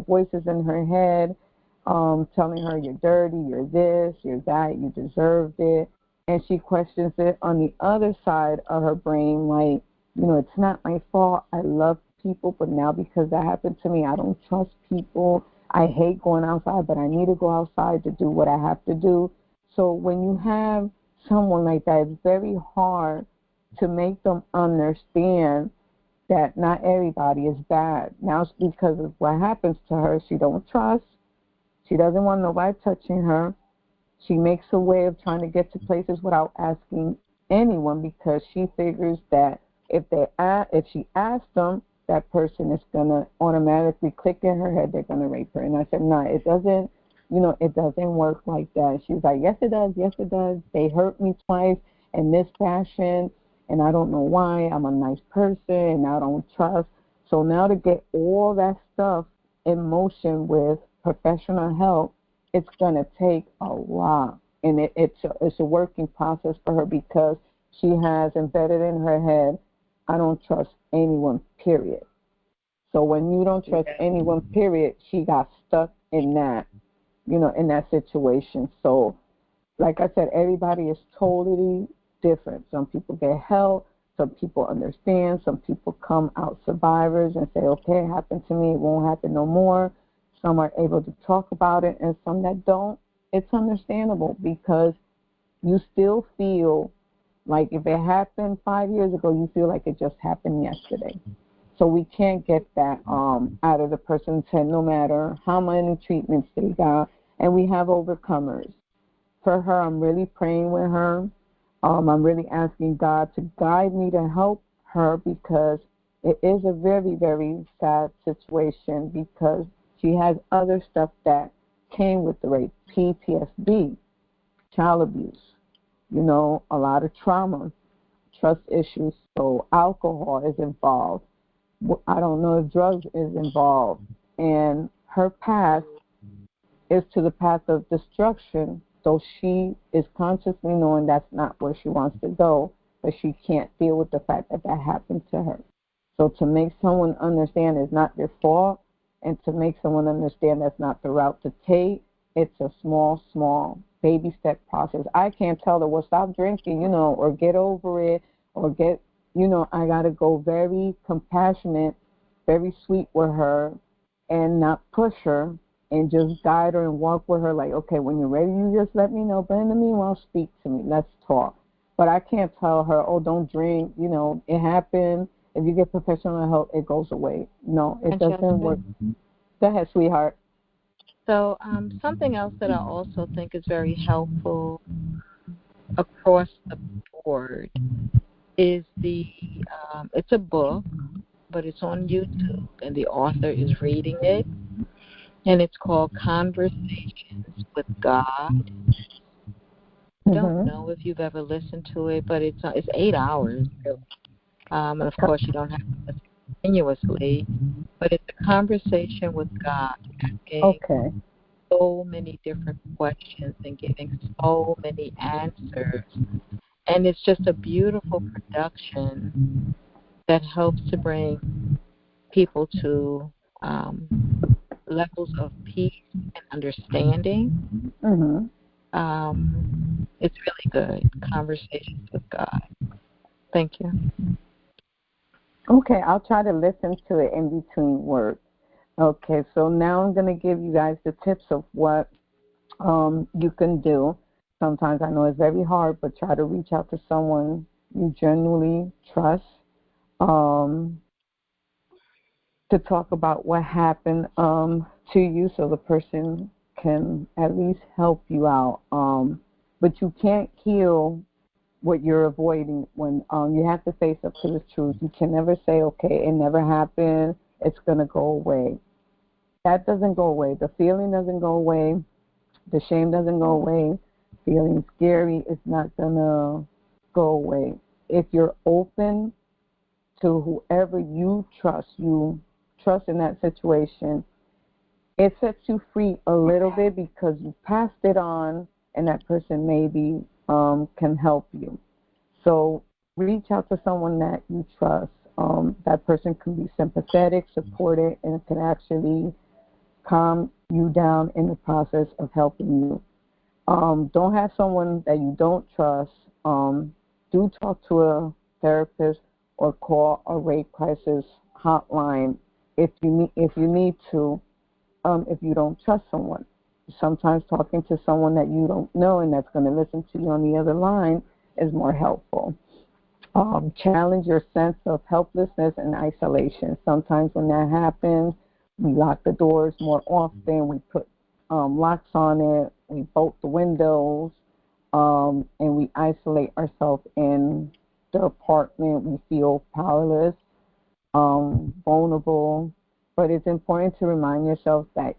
voices in her head, telling her, you're dirty, you're this, you're that, you deserved it. and she questions it on the other side of her brain, like, it's not my fault. I love people, but now because that happened to me, I don't trust people. I hate going outside, but I need to go outside to do what I have to do. So when you have someone like that, it's very hard to make them understand that not everybody is bad. Now, because of what happens to her, she don't trust. She doesn't want nobody touching her. She makes a way of trying to get to places without asking anyone, because she figures that if she asks them, that person is going to automatically click in her head, they're going to rape her. And I said, no, it doesn't, it doesn't work like that. She's like, yes, it does. Yes, it does. They hurt me twice in this fashion, and I don't know why. I'm a nice person, and I don't trust. So now to get all that stuff in motion with professional help, it's going to take a lot. And it's a working process for her, because she has embedded in her head, I don't trust anyone, period. So when you don't trust anyone, period, she got stuck in that, in that situation. So like I said, everybody is totally different. Some people get help. Some people understand. Some people come out survivors and say, okay, it happened to me. It won't happen no more. Some are able to talk about it, and some that don't. It's understandable, because you still feel like if it happened 5 years ago, you feel like it just happened yesterday. So we can't get that out of the person's head, no matter how many treatments they got. And we have overcomers. For her, I'm really praying with her. I'm really asking God to guide me to help her, because it is a very, very sad situation, because she has other stuff that came with the rape, PTSD, child abuse, a lot of trauma, trust issues. So alcohol is involved. I don't know if drugs is involved. And her path is to the path of destruction, so she is consciously knowing that's not where she wants to go, but she can't deal with the fact that that happened to her. So to make someone understand it's not their fault, and to make someone understand that's not the route to take, it's a small, baby step process. I can't tell her, well, stop drinking, or get over it, or get, I got to go very compassionate, very sweet with her, and not push her, and just guide her and walk with her like, okay, when you're ready, you just let me know. But in the meanwhile, speak to me. Let's talk. But I can't tell her, oh, don't drink. It happened. If you get professional help, it goes away. No, it doesn't work. Go ahead, sweetheart. So something else that I also think is very helpful across the board is it's a book, but it's on YouTube, and the author is reading it, and it's called Conversations with God. I don't know if you've ever listened to it, but it's 8 hours. And of course, you don't have to listen continuously, but it's a conversation with God, asking so many different questions and giving so many answers. And it's just a beautiful production that helps to bring people to levels of peace and understanding. It's really good. Conversations with God. Thank you. Okay, I'll try to listen to it in between work. Okay, so now I'm going to give you guys the tips of what you can do. Sometimes I know it's very hard, but try to reach out to someone you genuinely trust to talk about what happened to you, so the person can at least help you out. But you can't heal what you're avoiding when you have to face up to the truth. You can never say, okay, it never happened, it's going to go away. That doesn't go away. The feeling doesn't go away. The shame doesn't go away. Feeling scary is not going to go away. If you're open to whoever you trust in that situation, it sets you free a little bit, because you passed it on, and that person maybe can help you. So reach out to someone that you trust. That person can be sympathetic, supportive, and can actually calm you down in the process of helping you. Don't have someone that you don't trust. Do talk to a therapist or call a rape crisis hotline if you need to. If you don't trust someone, sometimes talking to someone that you don't know and that's going to listen to you on the other line is more helpful. Challenge your sense of helplessness and isolation. Sometimes when that happens, we lock the doors more often. We put locks on it. We bolt the windows, and we isolate ourselves in the apartment. We feel powerless, vulnerable. But it's important to remind yourself that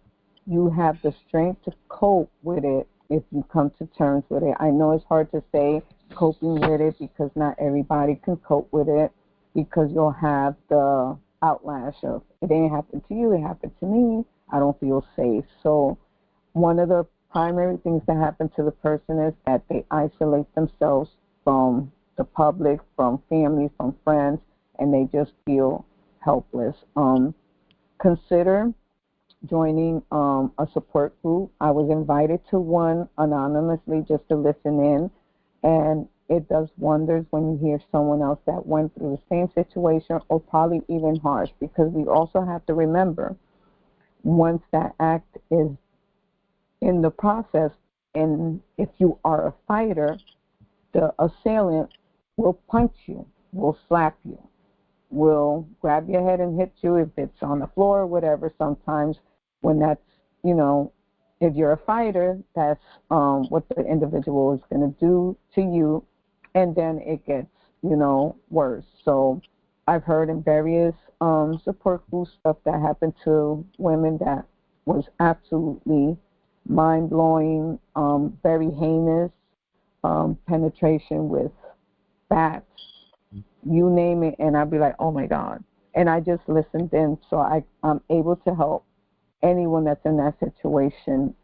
you have the strength to cope with it if you come to terms with it. I know it's hard to say coping with it because not everybody can cope with it, because you'll have the outlash of it ain't happened to you, it happened to me, I don't feel safe. So one of the primary things that happen to the person is that they isolate themselves from the public, from family, from friends, and they just feel helpless. Consider joining a support group. I was invited to one anonymously just to listen in, and it does wonders when you hear someone else that went through the same situation or probably even harsh, because we also have to remember once that act is in the process, and if you are a fighter, the assailant will punch you, will slap you, will grab your head and hit you if it's on the floor or whatever. Sometimes when that's, if you're a fighter, that's what the individual is going to do to you, and then it gets, worse. So I've heard in various support group stuff that happened to women that was absolutely mind-blowing, very heinous, penetration with bats, you name it, and I'd be like, oh my God. And I just listened in, so I'm able to help anyone that's in that situation.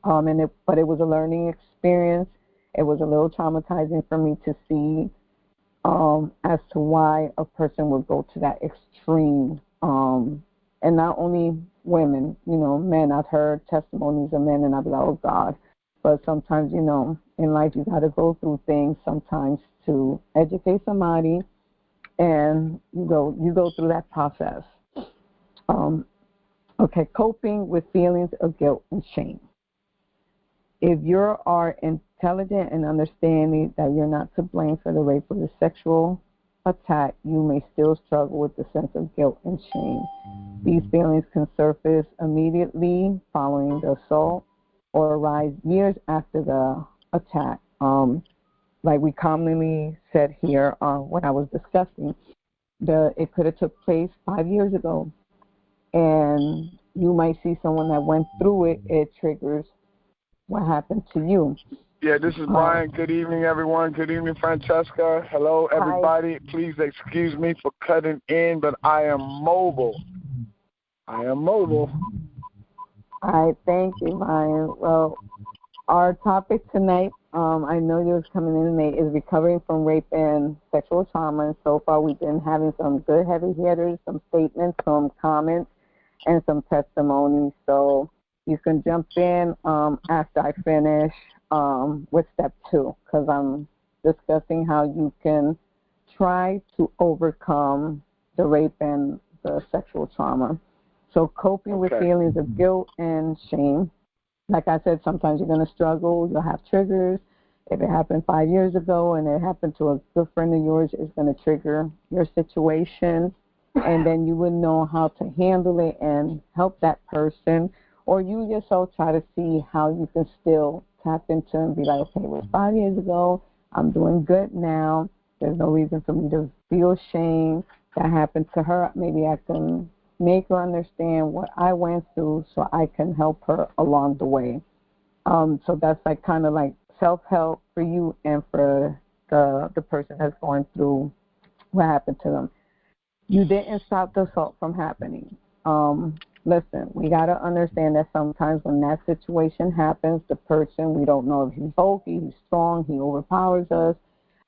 But it was a learning experience. It was a little traumatizing for me to see as to why a person would go to that extreme. And not only women, men. I've heard testimonies of men, and I'd be like, oh God. But sometimes, in life you got to go through things sometimes to educate somebody, and you go through that process. Okay, coping with feelings of guilt and shame. If you are intelligent and understanding that you're not to blame for the rape or the sexual attack, you may still struggle with the sense of guilt and shame. These feelings can surface immediately following the assault or arise years after the attack. Like we commonly said here when I was discussing, it could have took place 5 years ago, and you might see someone that went through it, it triggers what happened to you. Yeah, this is Brian. Good evening, everyone. Good evening, Francesca. Hello, everybody. Hi. Please excuse me for cutting in, but I am mobile. All right, thank you, Brian. Well, our topic tonight, I know you was coming in late, is recovering from rape and sexual trauma. And so far, we've been having some good heavy hitters, some statements, some comments, and some testimonies. So you can jump in after I finish with step 2, because I'm discussing how you can try to overcome the rape and the sexual trauma. So coping with feelings of guilt and shame. Like I said, sometimes you're going to struggle. You'll have triggers. If it happened 5 years ago and it happened to a good friend of yours, it's going to trigger your situation. And then you wouldn't know how to handle it and help that person. Or you yourself try to see how you can still tap into and be like, okay, it was 5 years ago. I'm doing good now. There's no reason for me to feel shame. That happened to her. Maybe I can make her understand what I went through so I can help her along the way. So that's like kind of like self-help for you and for the person that's going through what happened to them. You didn't stop the assault from happening. Listen, we got to understand that sometimes when that situation happens, the person, we don't know if he's bulky, he's strong, he overpowers us.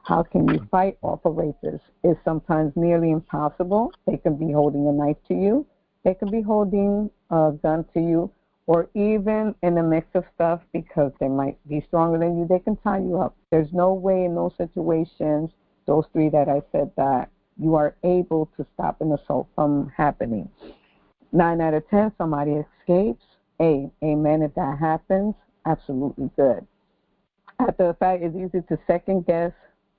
How can you fight off a rapist? It's sometimes nearly impossible. They can be holding a knife to you. They can be holding a gun to you, or even in the mix of stuff, because they might be stronger than you, they can tie you up. There's no way in those situations, those three that I said, that you are able to stop an assault from happening. 9 out of 10, somebody escapes. Amen. If that happens, absolutely good. After the fact, it's easy to second guess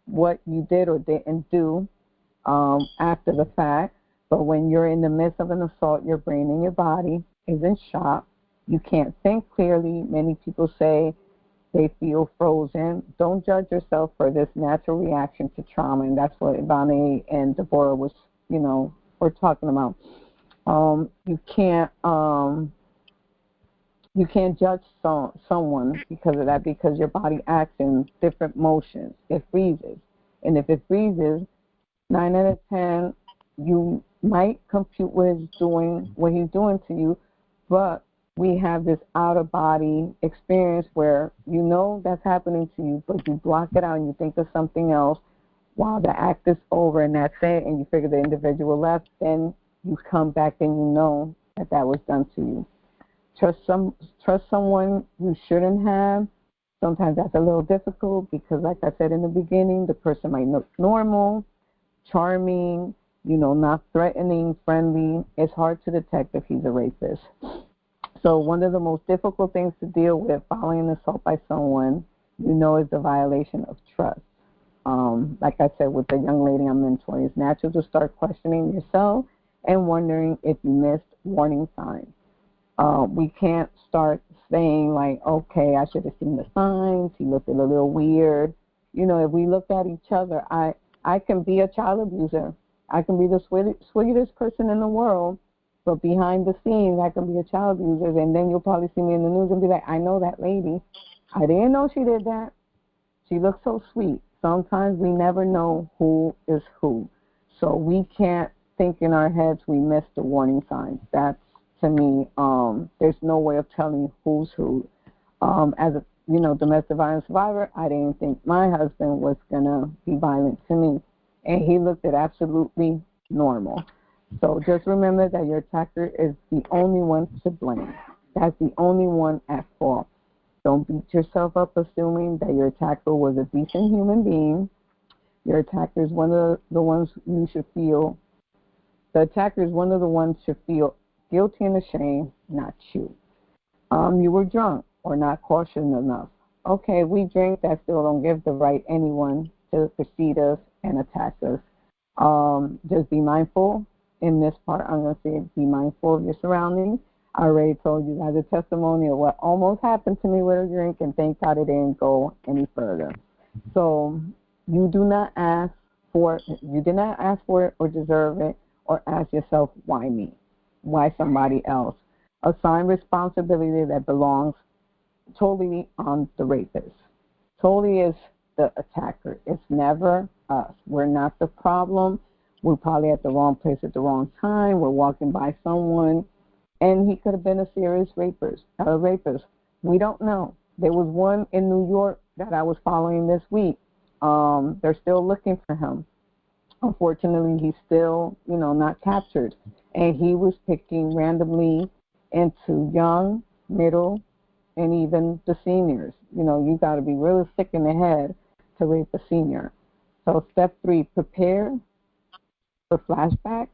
what you did or didn't do after the fact. But when you're in the midst of an assault, your brain and your body is in shock. You can't think clearly. Many people say they feel frozen. Don't judge yourself for this natural reaction to trauma, and that's what Ivane and Deborah were talking about. You can't judge someone because of that, because your body acts in different motions. It freezes, and if it freezes, 9 out of 10, you might compute what he's doing to you, but we have this out-of-body experience where you know that's happening to you, but you block it out and you think of something else while the act is over, and that's it, and you figure the individual left, then you come back and you know that was done to you. Trust someone you shouldn't have. Sometimes that's a little difficult because, like I said in the beginning, the person might look normal, charming, not threatening, friendly. It's hard to detect if he's a rapist. So one of the most difficult things to deal with following an assault by someone, is the violation of trust. Like I said, with the young lady I'm mentoring, it's natural to start questioning yourself and wondering if you missed warning signs. We can't start saying, like, okay, I should have seen the signs. He looked a little weird. If we look at each other, I can be a child abuser. I can be the sweetest person in the world, but behind the scenes, I can be a child abuser. And then you'll probably see me in the news and be like, I know that lady. I didn't know she did that. She looks so sweet. Sometimes we never know who is who. So we can't think in our heads we missed the warning signs. That's, to me, there's no way of telling who's who. As a domestic violence survivor, I didn't think my husband was going to be violent to me. And he looked at absolutely normal. So just remember that your attacker is the only one to blame. That's the only one at fault. Don't beat yourself up assuming that your attacker was a decent human being. Your attacker is one of the ones you should feel. The attacker is one of the ones should feel guilty and ashamed, not you. You were drunk or not cautious enough. Okay, we drink, that still don't give the right anyone to precede us and attack us. Just be mindful. In this part, I'm going to say be mindful of your surroundings. I already told you guys a testimony of what almost happened to me with a drink, and thank God it didn't go any further. So you did not ask for it or deserve it, or ask yourself, why me? Why somebody else? Assign responsibility that belongs totally on the rapist. Totally is the attacker. It's never us. We're not the problem. We're probably at the wrong place at the wrong time. We're walking by someone, and he could have been a serious rapist. We don't know. There was one in New York that I was following this week. They're still looking for him. Unfortunately, he's still, not captured. And he was picking randomly into young, middle, and even the seniors. You got to be really sick in the head to rape a senior. So step 3, prepare for flashbacks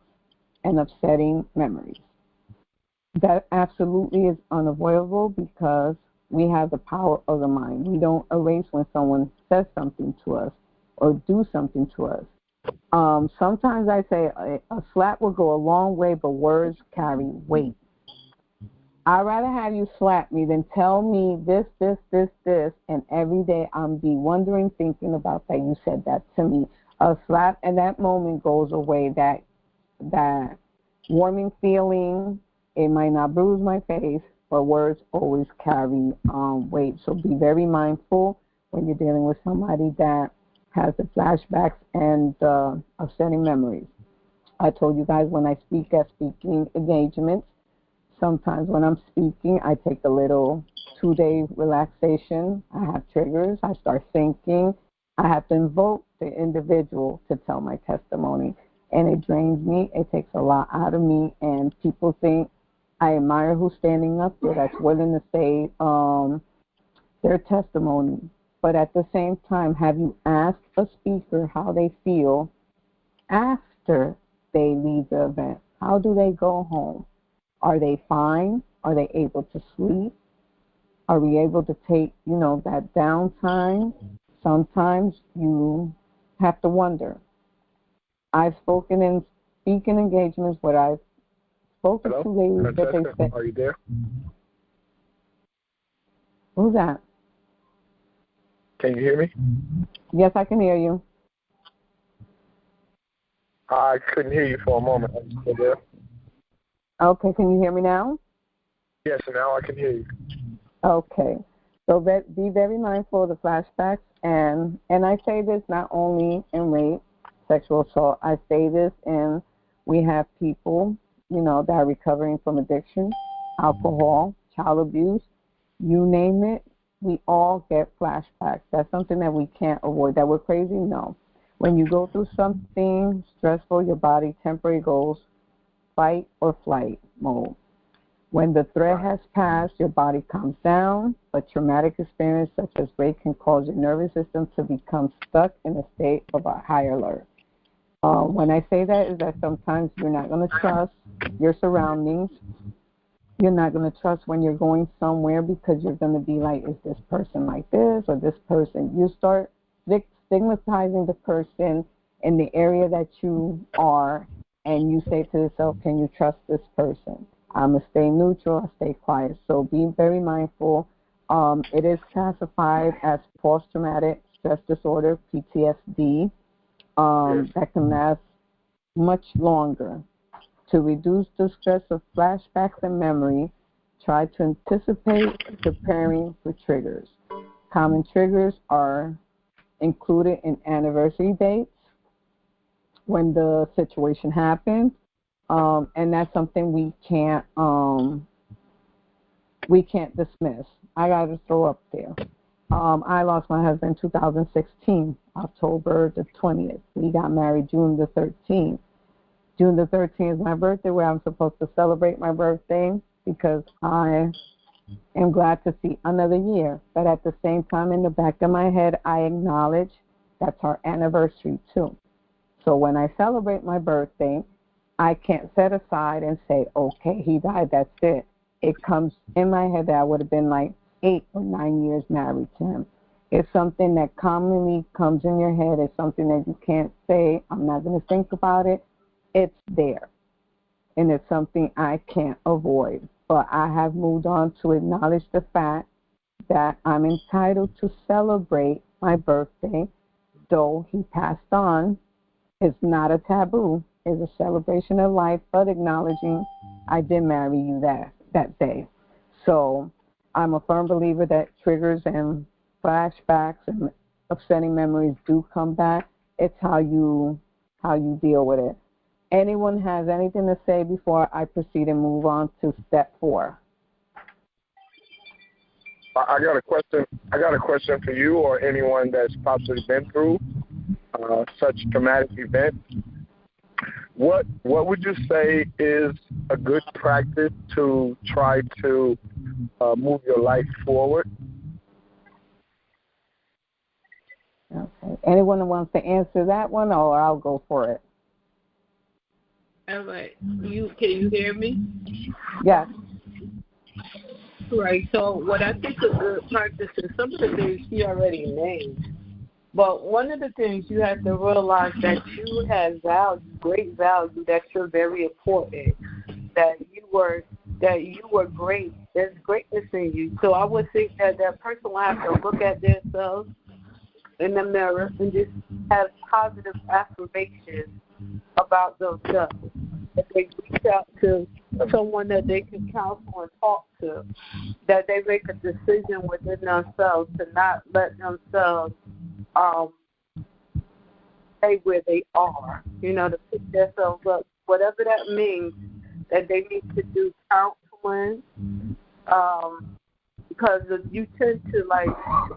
and upsetting memories. That absolutely is unavoidable because we have the power of the mind. We don't erase when someone says something to us or do something to us. Sometimes I say a slap will go a long way, but words carry weight. I'd rather have you slap me than tell me this, and every day I'm be wondering, thinking about that you said that to me. A slap in that moment goes away. That warming feeling, it might not bruise my face, but words always carry weight. So be very mindful when you're dealing with somebody that has the flashbacks and upsetting memories. I told you guys when I speak at speaking engagements, sometimes when I'm speaking, I take a little 2-day relaxation. I have triggers. I start thinking. I have to invoke the individual to tell my testimony. And it drains me. It takes a lot out of me. And people think I admire who's standing up there that's willing to say their testimony. But at the same time, have you asked a speaker how they feel after they leave the event? How do they go home? Are they fine? Are they able to sleep? Are we able to take, that downtime? Sometimes you have to wonder. I've spoken in speaking engagements where I've spoken to ladies that they said. Are you there? Who's that? Can you hear me? Yes, I can hear you. I couldn't hear you for a moment. Are you still there? Okay, can you hear me now? Yes, now I can hear you. Okay. So be very mindful of the flashbacks, and I say this not only in rape, sexual assault. I say this in we have people, that are recovering from addiction, alcohol, child abuse, you name it. We all get flashbacks. That's something that we can't avoid. That we're crazy? No. When you go through something stressful, your body temporarily goes fight or flight mode. When the threat has passed, your body calms down. A traumatic experience such as rape can cause your nervous system to become stuck in a state of a high alert. When I say that is that sometimes you're not going to trust your surroundings. You're not going to trust when you're going somewhere because you're going to be like, is this person like this or this person? You start stigmatizing the person in the area that you are, and you say to yourself, can you trust this person? I'm going to stay neutral, I stay quiet. So be very mindful. It is classified as post-traumatic stress disorder, PTSD, that can last much longer. To reduce the stress of flashbacks and memory, try to anticipate preparing for triggers. Common triggers are included in anniversary dates, when the situation happened, and that's something we can't dismiss. I got to throw up there. I lost my husband in 2016, October the 20th. We got married June the 13th. June the 13th is my birthday, where I'm supposed to celebrate my birthday because I am glad to see another year. But at the same time, in the back of my head, I acknowledge that's our anniversary too. So when I celebrate my birthday, I can't set aside and say, okay, he died, that's it. It comes in my head that I would have been like 8 or 9 years married to him. It's something that commonly comes in your head. It's something that you can't say, I'm not going to think about it. It's there, and it's something I can't avoid. But I have moved on to acknowledge the fact that I'm entitled to celebrate my birthday, though he passed on. It's not a taboo. It's a celebration of life, but acknowledging I did marry you that day. So I'm a firm believer that triggers and flashbacks and upsetting memories do come back. It's how you deal with it. Anyone has anything to say before I proceed and move on to step 4? I got a question. I got a question for you or anyone that's possibly been through such traumatic event. What would you say is a good practice to try to move your life forward? Okay. Anyone who wants to answer that one, or I'll go for it. All right. Can you hear me? Yes. Right. So what I think is good practice is some of the things she already named. But one of the things you have to realize that you have value, great value, that you're very important, that you were great. There's greatness in you. So I would think that person will have to look at themselves in the mirror and just have positive affirmations about themselves. That they reach out to someone that they can counsel and talk to, that they make a decision within themselves to not let themselves stay where they are, to pick themselves up, whatever that means, that they need to do counseling, because you tend to, like,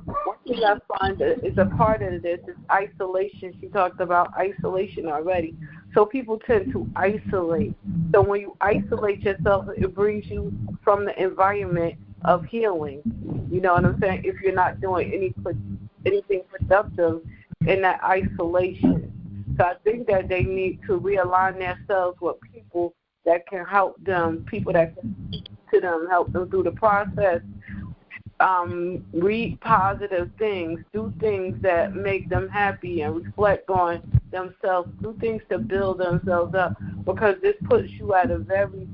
one thing I find that is a part of this is isolation. She talked about isolation already. So people tend to isolate. So when you isolate yourself, it brings you from the environment of healing. You know what I'm saying? If you're not doing anything productive in that isolation. So I think that they need to realign themselves with people that can help them, people that can speak to them, help them through the process, read positive things, do things that make them happy and reflect on themselves, do things to build themselves up, because this puts you at a very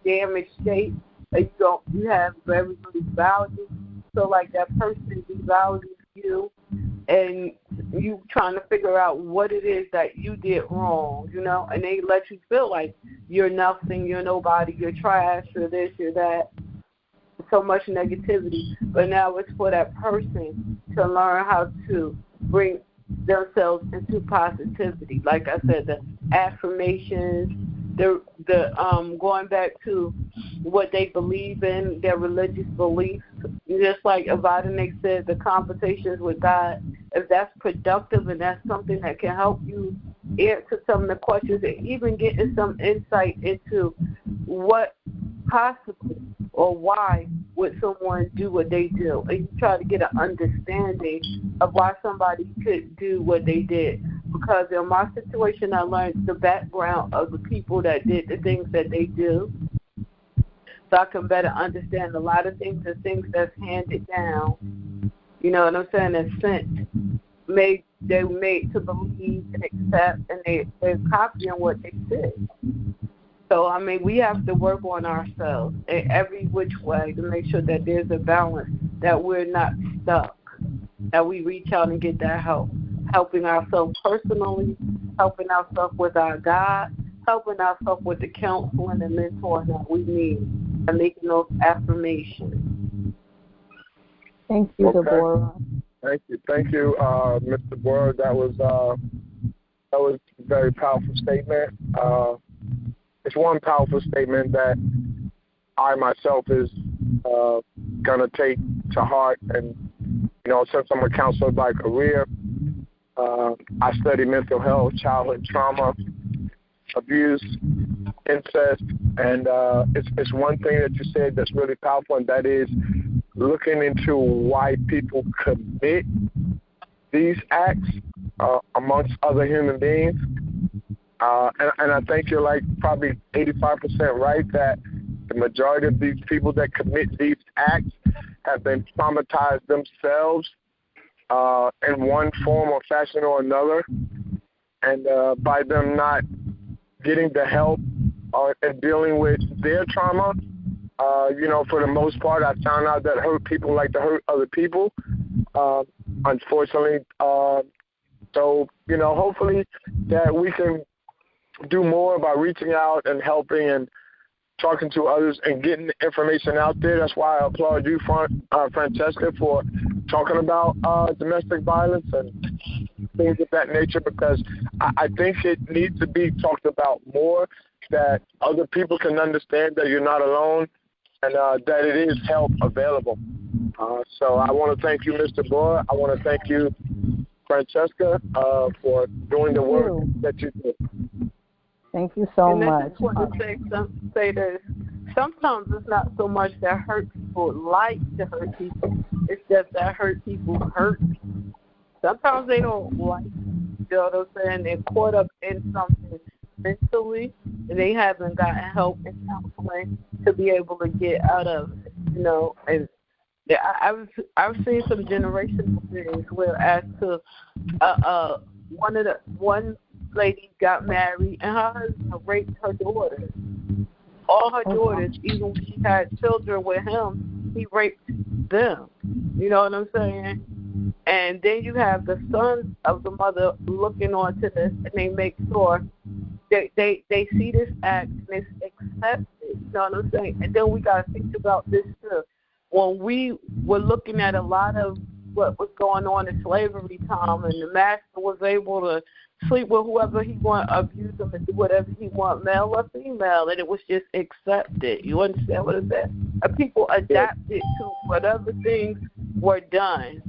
damaged state. You have very little value. So like that person devalues you, and you trying to figure out what it is that you did wrong, you know, and they let you feel like you're nothing, you're nobody, you're trash, you're this, you're that. So much negativity. But now it's for that person to learn how to bring themselves into positivity. Like I said, the affirmations, the going back to what they believe in, their religious beliefs. Just like Avadanik said, the conversations with God, if that's productive and that's something that can help you answer some of the questions and even getting some insight into what possibly or why would someone do what they do. And you try to get an understanding of why somebody could do what they did. Because in my situation, I learned the background of the people that did the things that they do. So I can better understand a lot of things, the things that's handed down. You know what I'm saying? That's sent. They were made to believe and accept, and they're copying what they said. So, I mean, we have to work on ourselves in every which way to make sure that there's a balance, that we're not stuck, that we reach out and get that help, helping ourselves personally, helping ourselves with our God, helping ourselves with the counseling and mentoring that we need, and making those affirmations. Thank you, Deborah. Thank you, Ms. Deborah. That was a very powerful statement. It's one powerful statement that I myself is gonna take to heart, and you know, since I'm a counselor by career, I study mental health, childhood trauma, abuse, incest, and it's one thing that you said that's really powerful, and that is looking into why people commit these acts amongst other human beings. And I think you're like probably 85% right that the majority of these people that commit these acts have been traumatized themselves in one form or fashion or another. And by them not getting the help and dealing with their trauma, you know, for the most part, I found out that hurt people like to hurt other people, unfortunately. So, you know, hopefully that we can do more by reaching out and helping and talking to others and getting the information out there. That's why I applaud you, Francesca, for talking about domestic violence and things of that nature, because I think it needs to be talked about more, that other people can understand that you're not alone and that it is help available. So I want to thank you, Mr. Boer. I want to thank you, Francesca, for doing the work that you do. Thank you so much. much. I just want to say this. Sometimes it's not so much that hurt people like to hurt people. It's just that hurt people hurt people. Sometimes they don't like, you know what I'm saying? They're caught up in something mentally, and they haven't gotten help and counseling to be able to get out of it, you know. And I've seen some generational things where as to one lady got married and her husband raped her daughters. All her daughters, even when she had children with him, he raped them. You know what I'm saying? And then you have the sons of the mother looking on to this, and they make sure they see this act and they accept it. You know what I'm saying? And then we got to think about this too. When we were looking at a lot of what was going on in slavery time, and the master was able to sleep with whoever he want, abuse him, and do whatever he want, male or female, and it was just accepted. You understand what I'm saying? And people adapted to whatever things were done,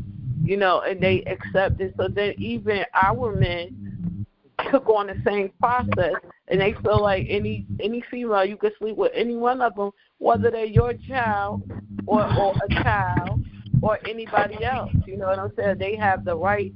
you know, and they accepted. So then even our men took on the same process, and they feel like any female, you could sleep with any one of them, whether they're your child or a child or anybody else. You know what I'm saying? They have the right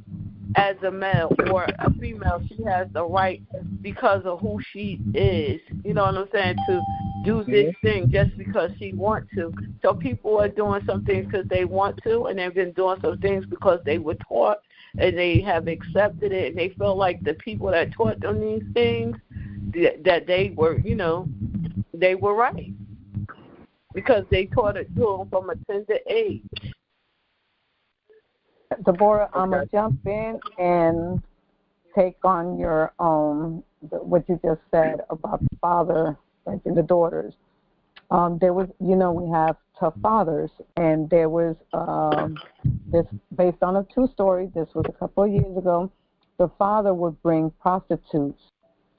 as a male or a female. She has the right because of who she is. You know what I'm saying? To do this thing just because she wants to. So people are doing some things because they want to, and they've been doing some things because they were taught, and they have accepted it, and they feel like the people that taught them these things, that they were, you know, they were right because they taught it to them from a tender age. Deborah, I'm going to jump in and take on your what you just said about the father and the daughters. There was, you know, we have tough fathers, and there was this, based on a true story, this was a couple of years ago, the father would bring prostitutes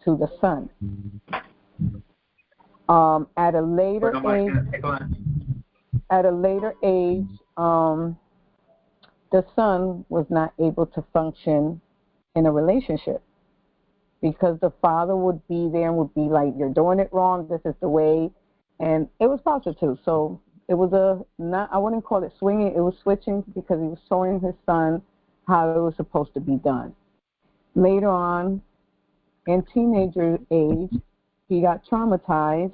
to the son. At a later age, the son was not able to function in a relationship because the father would be there and would be like, you're doing it wrong, this is the way. And it was prostitutes. So it was I wouldn't call it swinging, it was switching because he was showing his son how it was supposed to be done. Later on, in teenager age, he got traumatized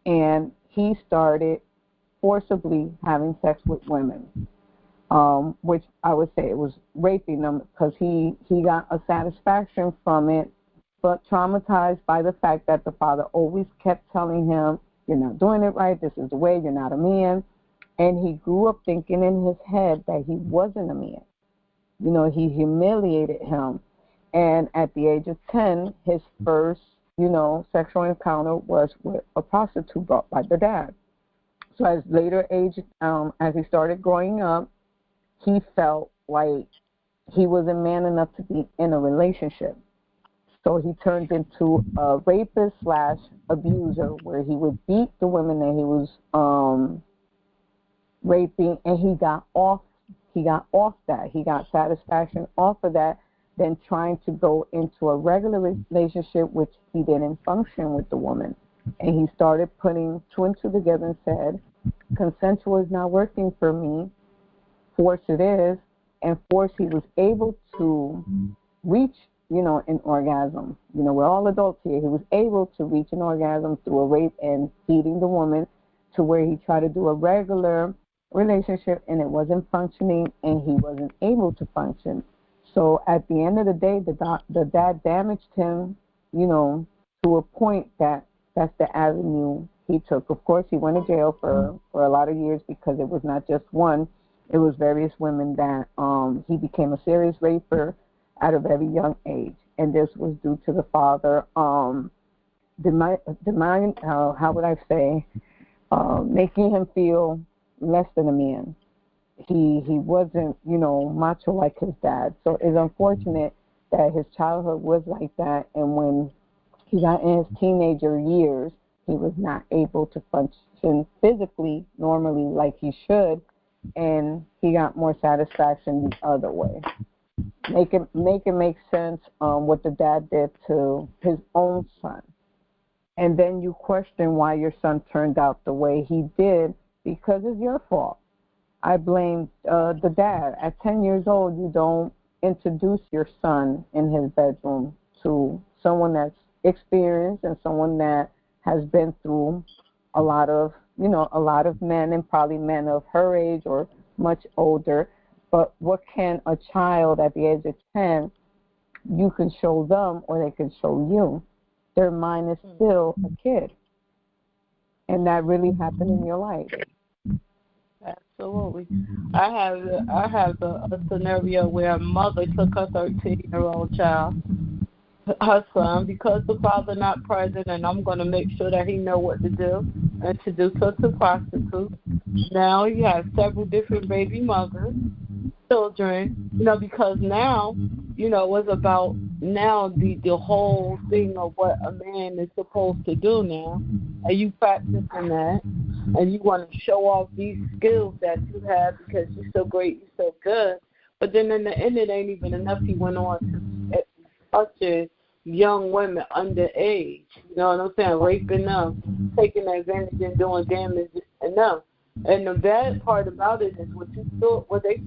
and he started forcibly having sex with women. Which I would say it was raping them because he got a satisfaction from it, but traumatized by the fact that the father always kept telling him, you're not doing it right, this is the way, you're not a man. And he grew up thinking in his head that he wasn't a man. You know, he humiliated him. And at the age of 10, his first, you know, sexual encounter was with a prostitute brought by the dad. So as later age, as he started growing up, he felt like he wasn't man enough to be in a relationship. So he turned into a rapist / abuser where he would beat the women that he was raping, and he got off that. He got satisfaction off of that than trying to go into a regular relationship, which he didn't function with the woman. And he started putting two and two together and said, consensual is not working for me. Force it is, and force he was able to reach, you know, an orgasm. You know, we're all adults here. He was able to reach an orgasm through a rape and beating the woman to where he tried to do a regular relationship and it wasn't functioning and he wasn't able to function. So at the end of the day, the dad damaged him, you know, to a point that that's the avenue he took. Of course, he went to jail for a lot of years because it was not just one. It was various women that he became a serious raper at a very young age. And this was due to the father, how would I say, making him feel less than a man. He wasn't, you know, macho like his dad. So it's unfortunate that his childhood was like that. And when he got in his teenager years, he was not able to function physically normally like he should. And he got more satisfaction the other way. Make it make sense what the dad did to his own son. And then you question why your son turned out the way he did because it's your fault. I blame the dad. At 10 years old, you don't introduce your son in his bedroom to someone that's experienced and someone that has been through a lot of men and probably men of her age or much older. But what can a child at the age of 10, you can show them or they can show you? Their mind is still a kid. And that really happened in your life. Absolutely. I have a scenario where a mother took her 13-year-old child, her son, because the father not present, and I'm going to make sure that he know what to do, and introduce her to prostitutes. Now he has several different baby mothers, children, you know, because now was about now the whole thing of what a man is supposed to do now, and you practicing that, and you want to show off these skills that you have because you're so great, you're so good. But then in the end, it ain't even enough. He went on to such young women underage. You know what I'm saying? Raping them, taking advantage and doing damage enough. And the bad part about it is what they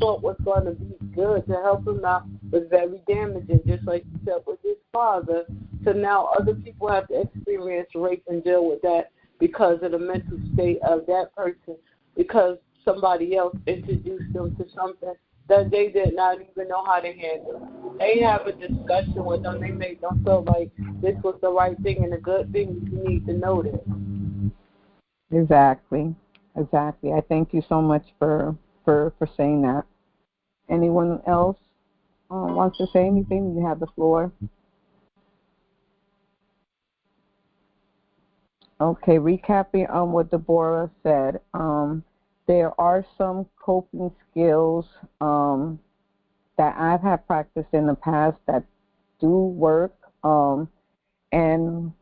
thought was going to be good to help him out was very damaging, just like you said with his father. So now other people have to experience rape and deal with that because of the mental state of that person, because somebody else introduced them to something that they did not even know how to handle. They have a discussion with them. They make them feel like this was the right thing and a good thing. You need to know this. Exactly. I thank you so much for saying that. Anyone else wants to say anything? You have the floor. Okay, recapping on what Deborah said. There are some coping skills that I've had practiced in the past that do work, and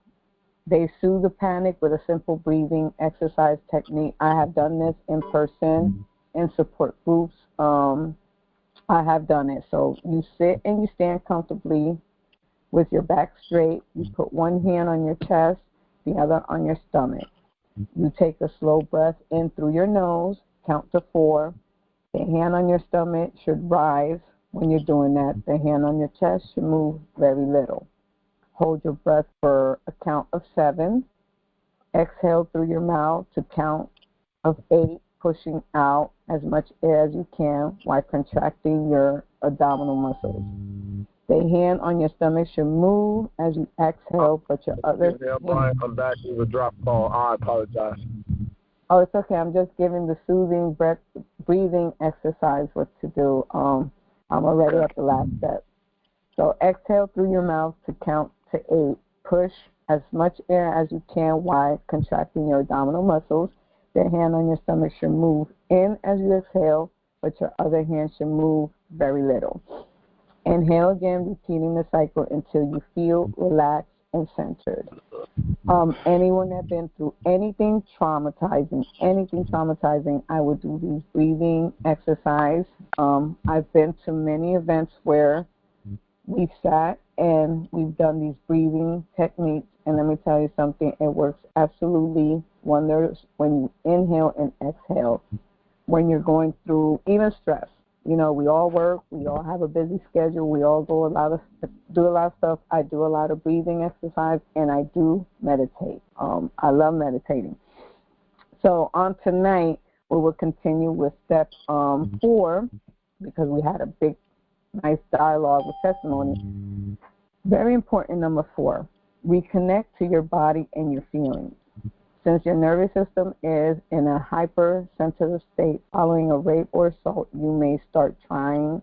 they soothe the panic with a simple breathing exercise technique. I have done this in person in support groups. I have done it. So you sit and you stand comfortably with your back straight. You put one hand on your chest, the other on your stomach. You take a slow breath in through your nose, count to 4. The hand on your stomach should rise when you're doing that. The hand on your chest should move very little. Hold your breath for a count of 7. Exhale through your mouth to count of 8, pushing out as much air as you can while contracting your abdominal muscles. The hand on your stomach should move as you exhale, but your other... Yeah, Brian, I'm back. It was a drop call. I apologize. Oh, it's okay. I'm just giving the soothing breathing exercise what to do. I'm already at the last step. So exhale through your mouth to count to 8. Push as much air as you can while contracting your abdominal muscles. The hand on your stomach should move in as you exhale, but your other hand should move very little. Inhale again, repeating the cycle until you feel relaxed and centered. Anyone that's been through anything traumatizing, I would do these breathing exercise. I've been to many events where we've sat and we've done these breathing techniques, and let me tell you something, it works absolutely wonders when you inhale and exhale, when you're going through even stress. We all work, we all have a busy schedule, we all do a lot of stuff. I do a lot of breathing exercise, and I do meditate. I love meditating. So on tonight, we will continue with step 4, because we had a big, nice dialogue with testimony. Very important, number 4, reconnect to your body and your feelings. Since your nervous system is in a hypersensitive state following a rape or assault, you may start trying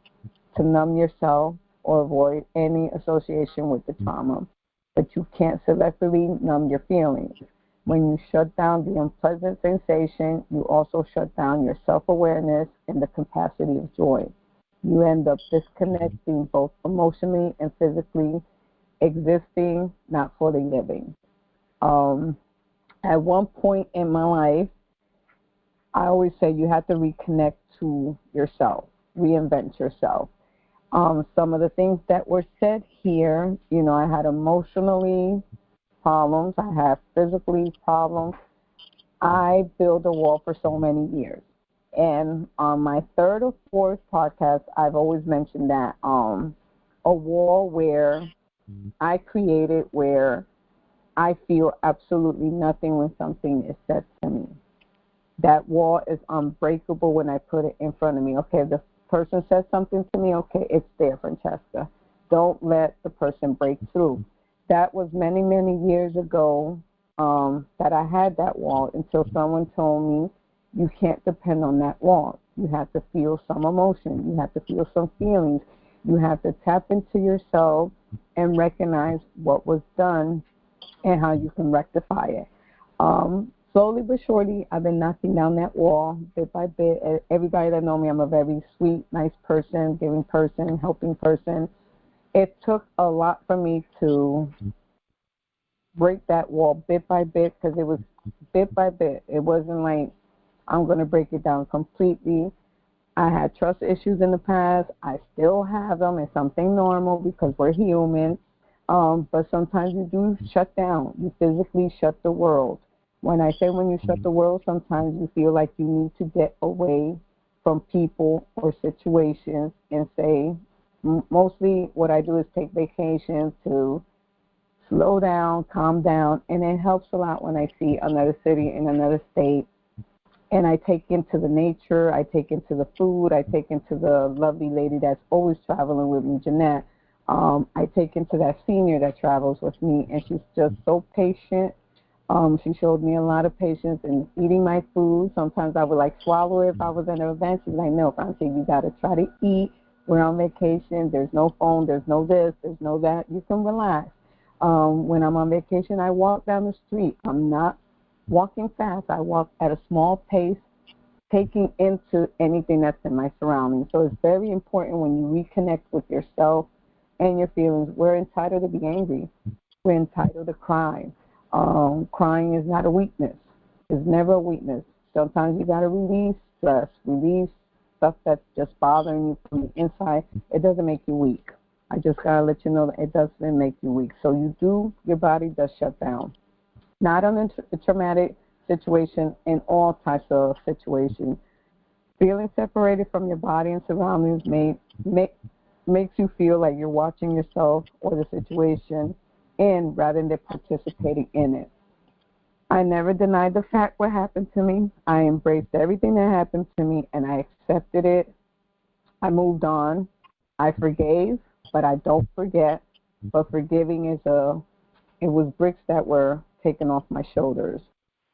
to numb yourself or avoid any association with the trauma. But you can't selectively numb your feelings. When you shut down the unpleasant sensation, you also shut down your self-awareness and the capacity of joy. You end up disconnecting both emotionally and physically, existing, not fully living. At one point in my life, I always say you have to reconnect to yourself, reinvent yourself. Some of the things that were said here, I had emotionally problems, I have physically problems. I built a wall for so many years. And on my 3rd or 4th podcast, I've always mentioned that a wall where I created where I feel absolutely nothing when something is said to me. That wall is unbreakable when I put it in front of me. Okay, the person says something to me, okay, it's there, Francesca. Don't let the person break through. That was many, many years ago that I had that wall until someone told me, you can't depend on that wall. You have to feel some emotion. You have to feel some feelings. You have to tap into yourself and recognize what was done and how you can rectify it. Slowly but surely, I've been knocking down that wall bit by bit. Everybody that knows me, I'm a very sweet, nice person, giving person, helping person. It took a lot for me to break that wall bit by bit, because it was bit by bit. It wasn't like I'm going to break it down completely. I had trust issues in the past. I still have them. It's something normal because we're human. But sometimes you do shut down. You physically shut the world. When I say when you shut the world, sometimes you feel like you need to get away from people or situations and say, mostly what I do is take vacations to slow down, calm down, and it helps a lot when I see another city in another state. And I take into the nature, I take into the food, I take into the lovely lady that's always traveling with me, Jeanette. I take into that senior that travels with me, and she's just so patient. She showed me a lot of patience in eating my food. Sometimes I would like swallow it if I was at an event. She's like, no, Francesca, you got to try to eat. We're on vacation. There's no phone. There's no this. There's no that. You can relax. When I'm on vacation, I walk down the street. I'm not walking fast. I walk at a small pace, taking into anything that's in my surroundings. So it's very important when you reconnect with yourself and your feelings. We're entitled to be angry. We're entitled to cry. Crying is not a weakness. It's never a weakness. Sometimes you got to release stress, release stuff that's just bothering you from the inside. It doesn't make you weak. I just got to let you know that it doesn't make you weak. So your body does shut down. Not on a traumatic situation, in all types of situations. Feeling separated from your body and surroundings makes you feel like you're watching yourself or the situation rather than participating in it. I never denied the fact what happened to me. I embraced everything that happened to me, and I accepted it. I moved on. I forgave, but I don't forget. But forgiving it was bricks that were taken off my shoulders.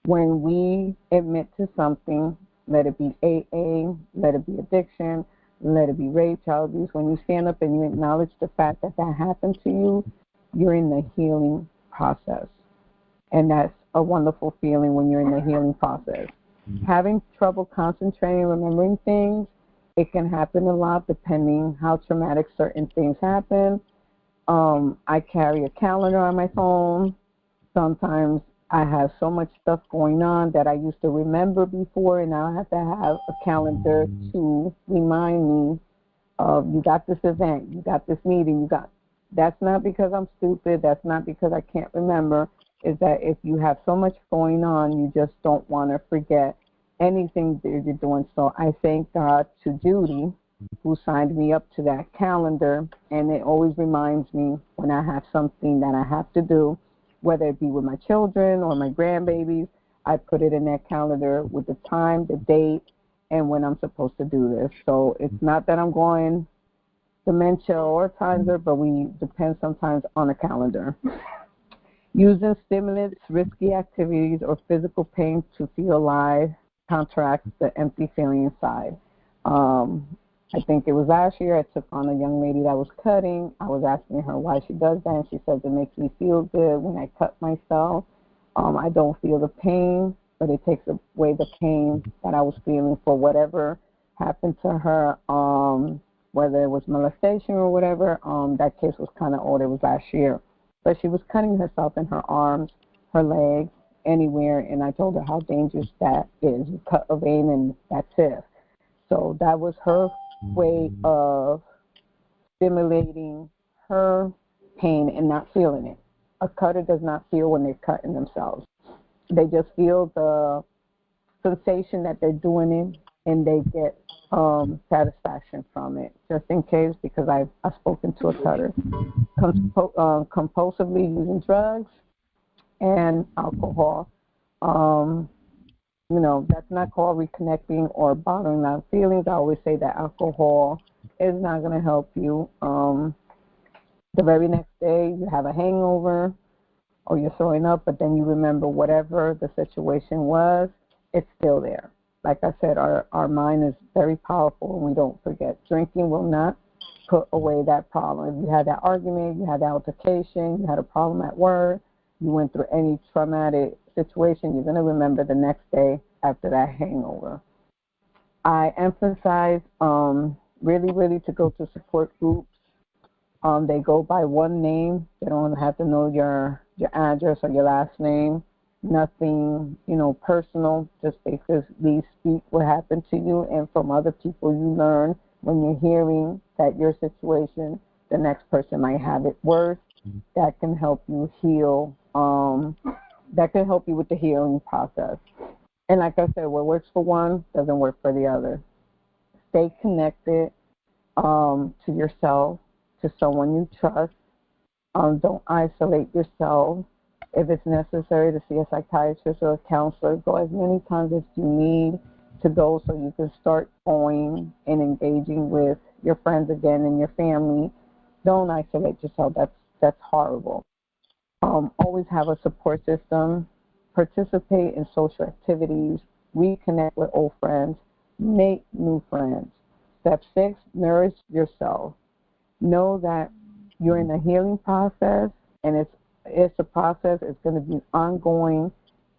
When we admit to something, let it be AA, let it be addiction, let it be rape, child abuse, when you stand up and you acknowledge the fact that happened to you, you're in the healing process. And that's a wonderful feeling when you're in the healing process. Having trouble concentrating, remembering things, it can happen a lot depending how traumatic certain things happen. I carry a calendar on my phone. Sometimes I have so much stuff going on that I used to remember before, and now I have to have a calendar to remind me of, you got this event, you got this meeting, that's not because I'm stupid, that's not because I can't remember. Is that if you have so much going on, you just don't want to forget anything that you're doing. So I thank God to Judy, who signed me up to that calendar, and it always reminds me when I have something that I have to do, whether it be with my children or my grandbabies. I put it in that calendar with the time, the date, and when I'm supposed to do this. So it's not that I'm going dementia or Alzheimer's, but we depend sometimes on a calendar. Using stimulants, risky activities, or physical pain to feel alive counteracts the empty feeling inside. I think it was last year I took on a young lady that was cutting. I was asking her why she does that, and she says it makes me feel good when I cut myself. I don't feel the pain, but it takes away the pain that I was feeling for whatever happened to her, whether it was molestation or whatever. That case was kind of old. It was last year. But she was cutting herself in her arms, her legs, anywhere, and I told her how dangerous that is. You cut a vein and that's it. So that was her way of stimulating her pain and not feeling it. A cutter does not feel when they're cutting themselves. They just feel the sensation that they're doing it, and they get satisfaction from it. Just in case, because I've spoken to a cutter. Compulsively using drugs and alcohol. That's not called reconnecting or bottling out feelings. I always say that alcohol is not going to help you. The very next day, you have a hangover or you're throwing up, but then you remember whatever the situation was, it's still there. Like I said, our mind is very powerful and we don't forget. Drinking will not put away that problem. If you had that argument, you had that altercation, you had a problem at work, you went through any traumatic situation, you're going to remember the next day after that hangover. I emphasize really, really to go to support groups, They go by one name. They don't have to know your address or your last name. Nothing, personal. Just basically speak what happened to you, and from other people you learn when you're hearing that your situation, the next person might have it worse. That can help you heal. That can help you with the healing process. And like I said, what works for one doesn't work for the other. Stay connected to yourself, to someone you trust. Don't isolate yourself. If it's necessary to see a psychiatrist or a counselor, go as many times as you need to go so you can start going and engaging with your friends again and your family. Don't isolate yourself. That's horrible. Always have a support system. Participate in social activities. Reconnect with old friends. Make new friends. Step 6, nourish yourself. Know that you're in a healing process, and it's a process. It's going to be ongoing,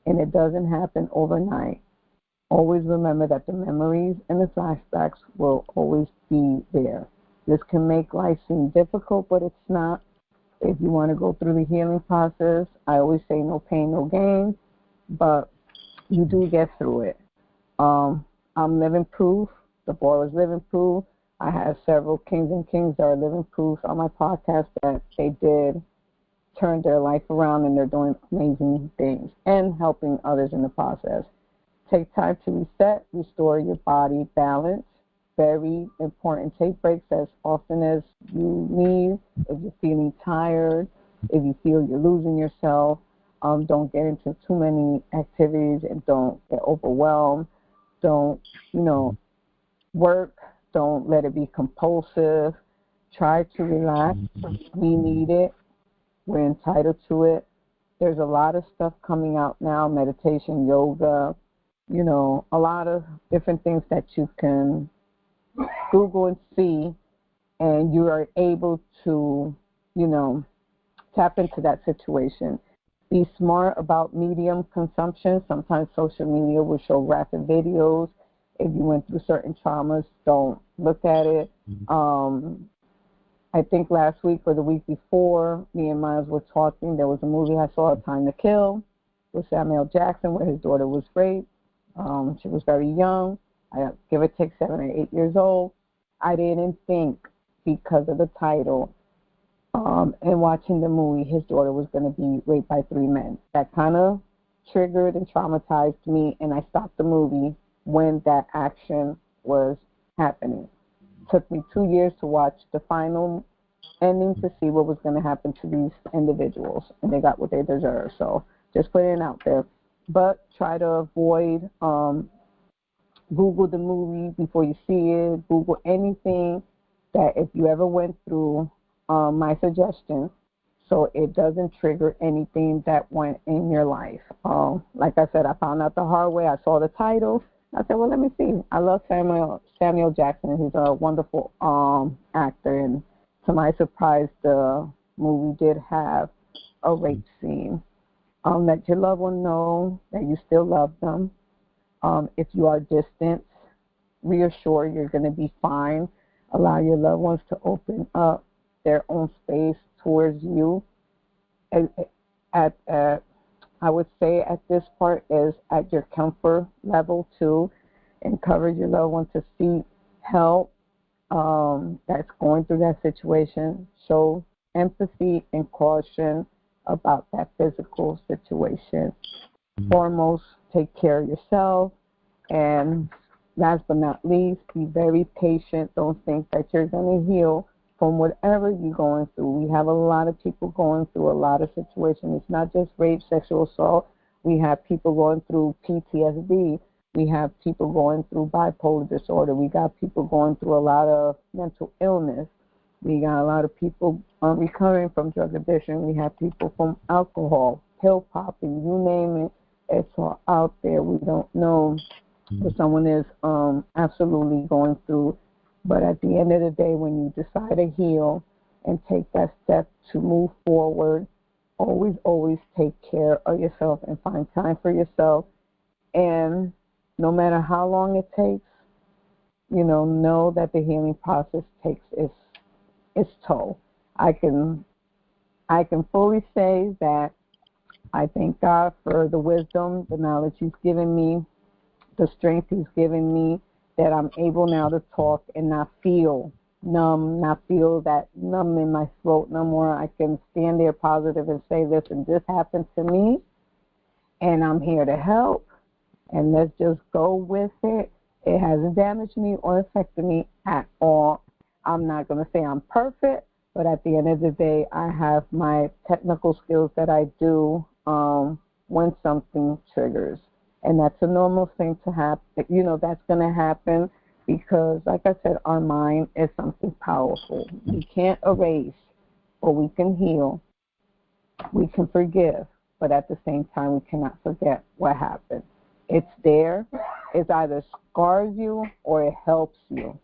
and it doesn't happen overnight. Always remember that the memories and the flashbacks will always be there. This can make life seem difficult, but it's not. If you want to go through the healing process, I always say no pain, no gain, but you do get through it. I'm living proof. The boy was living proof. I have several kings and kings that are living proof on my podcast that they did turn their life around, and they're doing amazing things and helping others in the process. Take time to reset, restore your body balance. Very important. Take breaks as often as you need. If you're feeling tired, if you feel you're losing yourself, don't get into too many activities and don't get overwhelmed. Don't, work. Don't let it be compulsive. Try to relax. We need it. We're entitled to it. There's a lot of stuff coming out now, meditation, yoga, a lot of different things that you can Google and see, and you are able to, tap into that situation. Be smart about medium consumption. Sometimes social media will show rapid videos. If you went through certain traumas, don't look at it. I think last week or the week before, me and Miles were talking. There was a movie I saw, Time to Kill, with Samuel Jackson, where his daughter was raped. She was very young, give or take 7 or 8 years old. I didn't think, because of the title, and watching the movie, his daughter was going to be raped by 3 men. That kind of triggered and traumatized me, and I stopped the movie when that action was happening. It took me 2 years to watch the final ending to see what was going to happen to these individuals, and they got what they deserve. So just putting it out there. But try to avoid Google the movie before you see it. Google anything that if you ever went through my suggestions, so it doesn't trigger anything that went in your life. Like I said, I found out the hard way. I saw the title. I said, well, let me see. I love Samuel Jackson. He's a wonderful actor. And to my surprise, the movie did have a rape scene. Let your loved one know that you still love them. If you are distant, reassure you're going to be fine. Allow your loved ones to open up their own space towards you. I would say at this part is at your comfort level too. Encourage your loved one to seek help that's going through that situation. Show empathy and caution about that physical situation. Foremost, take care of yourself. And last but not least, be very patient. Don't think that you're going to heal from whatever you're going through. We have a lot of people going through a lot of situations. It's not just rape, sexual assault. We have people going through PTSD. We have people going through bipolar disorder. We got people going through a lot of mental illness. We got a lot of people recovering from drug addiction. We have people from alcohol, pill popping, you name it. It's all out there. We don't know what someone is absolutely going through. But at the end of the day, when you decide to heal and take that step to move forward, always take care of yourself and find time for yourself. And no matter how long it takes, know that the healing process takes its toll. I can fully say that I thank God for the wisdom, the knowledge He's given me, the strength He's given me, that I'm able now to talk and not feel numb, not feel that numb in my throat no more. I can stand there positive and say, listen, this happened to me, and I'm here to help, and let's just go with it. It hasn't damaged me or affected me at all. I'm not going to say I'm perfect, but at the end of the day, I have my technical skills that I do when something triggers. And that's a normal thing to happen. You know, that's going to happen because, like I said, our mind is something powerful. We can't erase, but we can heal. We can forgive, but at the same time, we cannot forget what happened. It's there. It either scars you or it helps you.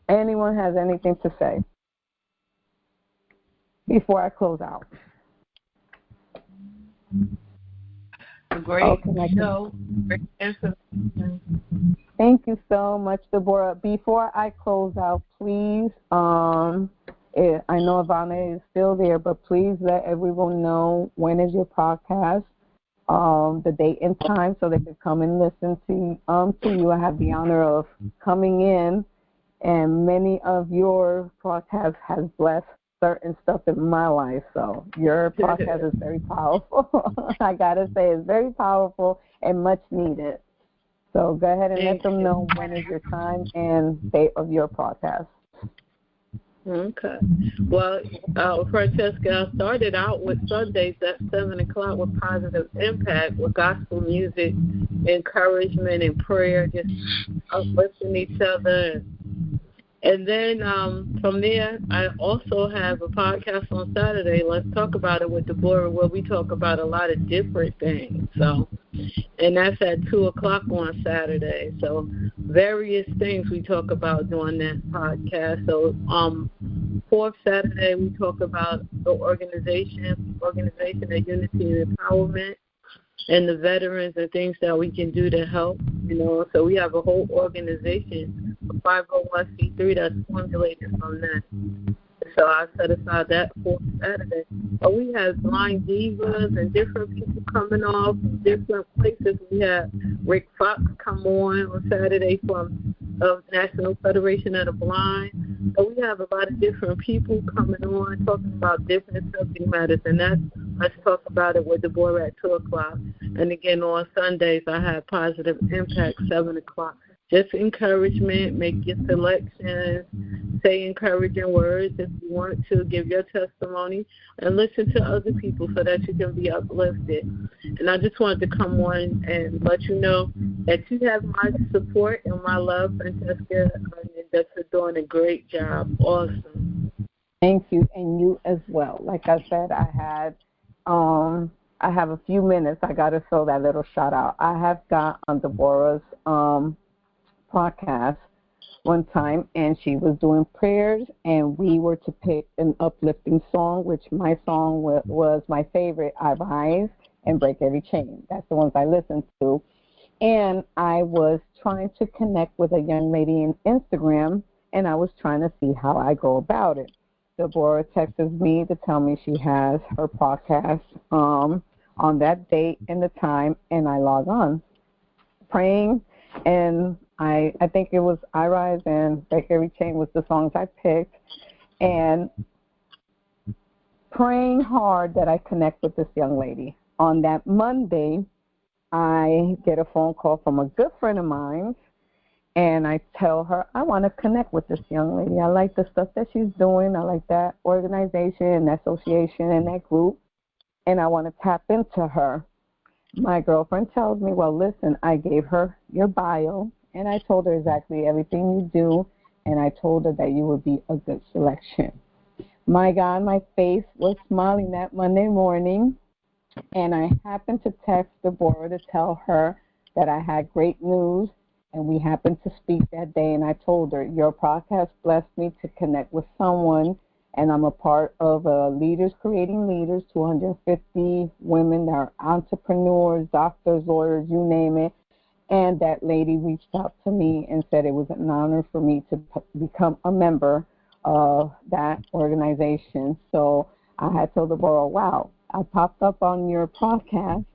Anyone has anything to say before I close out? A great show. Great information. Thank you so much, Deborah. Before I close out, please, I know Ivana is still there, but please let everyone know when is your podcast, the date and time, so they can come and listen to you. I have the honor of coming in, and many of your podcasts has blessed certain stuff in my life. So your podcast is very powerful. I got to say, it's very powerful and much needed. So go ahead and let them know when is your time and date of your podcast. Okay. Well, Francesca, I started out with Sundays at 7 o'clock with Positive Impact, with gospel music, encouragement, and prayer, just uplifting each other. And then from there, I also have a podcast on Saturday, Let's Talk About It with Deborah, where we talk about a lot of different things. So, and that's at 2 o'clock on Saturday. So various things we talk about during that podcast. So fourth Saturday, we talk about the organization of Unity and Empowerment, and the veterans and things that we can do to help, you know. So we have a whole organization, a 501c3 that's formulated from that. So I set aside that for Saturday. But we have blind divas and different people coming off from different places. We have Rick Fox come on Saturday from the National Federation of the Blind. So we have a lot of different people coming on talking about different subject matters, and that's Let's Talk About It with Deborah at 2 o'clock. And again, on Sundays, I have Positive Impact, 7 o'clock. Just encouragement, make your selections, say encouraging words if you want to, give your testimony, and listen to other people so that you can be uplifted. And I just wanted to come on and let you know that you have my support and my love, Francesca, and that you're doing a great job. Awesome. Thank you, and you as well. Like I said, I have a few minutes. I got to throw that little shout out. I have got on Deborah's podcast one time, and she was doing prayers, and we were to pick an uplifting song, which my song was my favorite, I Rise and Break Every Chain. That's the ones I listened to. And I was trying to connect with a young lady in Instagram, and I was trying to see how I go about it. Deborah texts me to tell me she has her podcast on that date and the time, and I log on praying, and I think it was I Rise and Break Every Chain was the songs I picked, and praying hard that I connect with this young lady. On that Monday, I get a phone call from a good friend of mine, and I tell her, I want to connect with this young lady. I like the stuff that she's doing. I like that organization, that association, and that group, and I want to tap into her. My girlfriend tells me, well, listen, I gave her your bio, and I told her exactly everything you do, and I told her that you would be a good selection. My God, my face was smiling that Monday morning, and I happened to text Deborah to tell her that I had great news, and we happened to speak that day, and I told her, your podcast blessed me to connect with someone, and I'm a part of Leaders Creating Leaders, 250 women that are entrepreneurs, doctors, lawyers, you name it. And that lady reached out to me and said it was an honor for me to become a member of that organization. So I had told Deborah, wow, I popped up on your podcast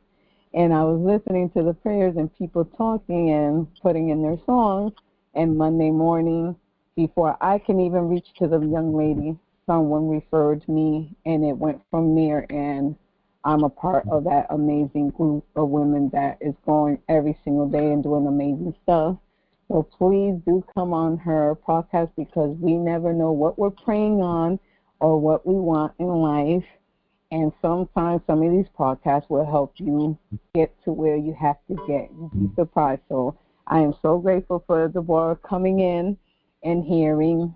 and I was listening to the prayers and people talking and putting in their songs. And Monday morning, before I can even reach to the young lady, someone referred me, and it went from there. And I'm a part of that amazing group of women that is going every single day and doing amazing stuff. So please do come on her podcast, because we never know what we're praying on or what we want in life. And sometimes some of these podcasts will help you get to where you have to get. You'd be surprised. So I am so grateful for Deborah coming in and hearing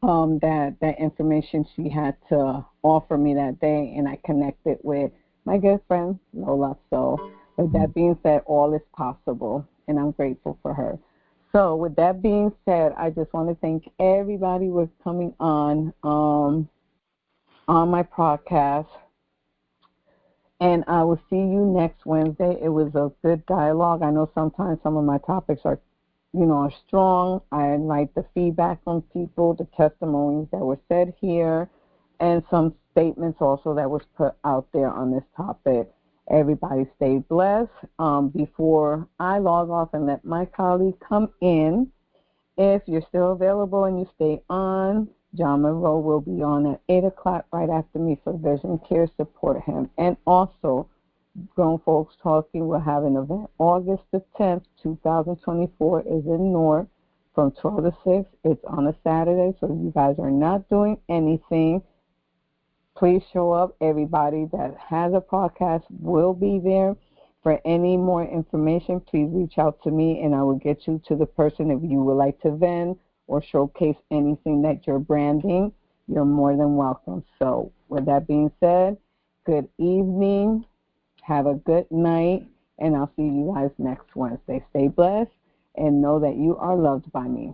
that information she had to offer me that day, and I connected with my good friend Lola. So with that being said, all is possible, and I'm grateful for her. So with that being said, I just want to thank everybody for coming on my podcast. And I will see you next Wednesday. It was a good dialogue. I know sometimes some of my topics are strong. I like the feedback from people, the testimonies that were said here, and some statements also that was put out there on this topic. Everybody stay blessed. Before I log off and let my colleague come in, if you're still available and you stay on, John Monroe will be on at 8 o'clock right after me for Vision Care. Support him. And also, Grown Folks Talking will have an event August the 10th, 2024 is in North from 12 to 6. It's on a Saturday, so if you guys are not doing anything, please show up. Everybody that has a podcast will be there. For any more information, please reach out to me, and I will get you to the person. If you would like to vend or showcase anything that you're branding, you're more than welcome. So with that being said, good evening. Have a good night, and I'll see you guys next Wednesday. Stay blessed and know that you are loved by me.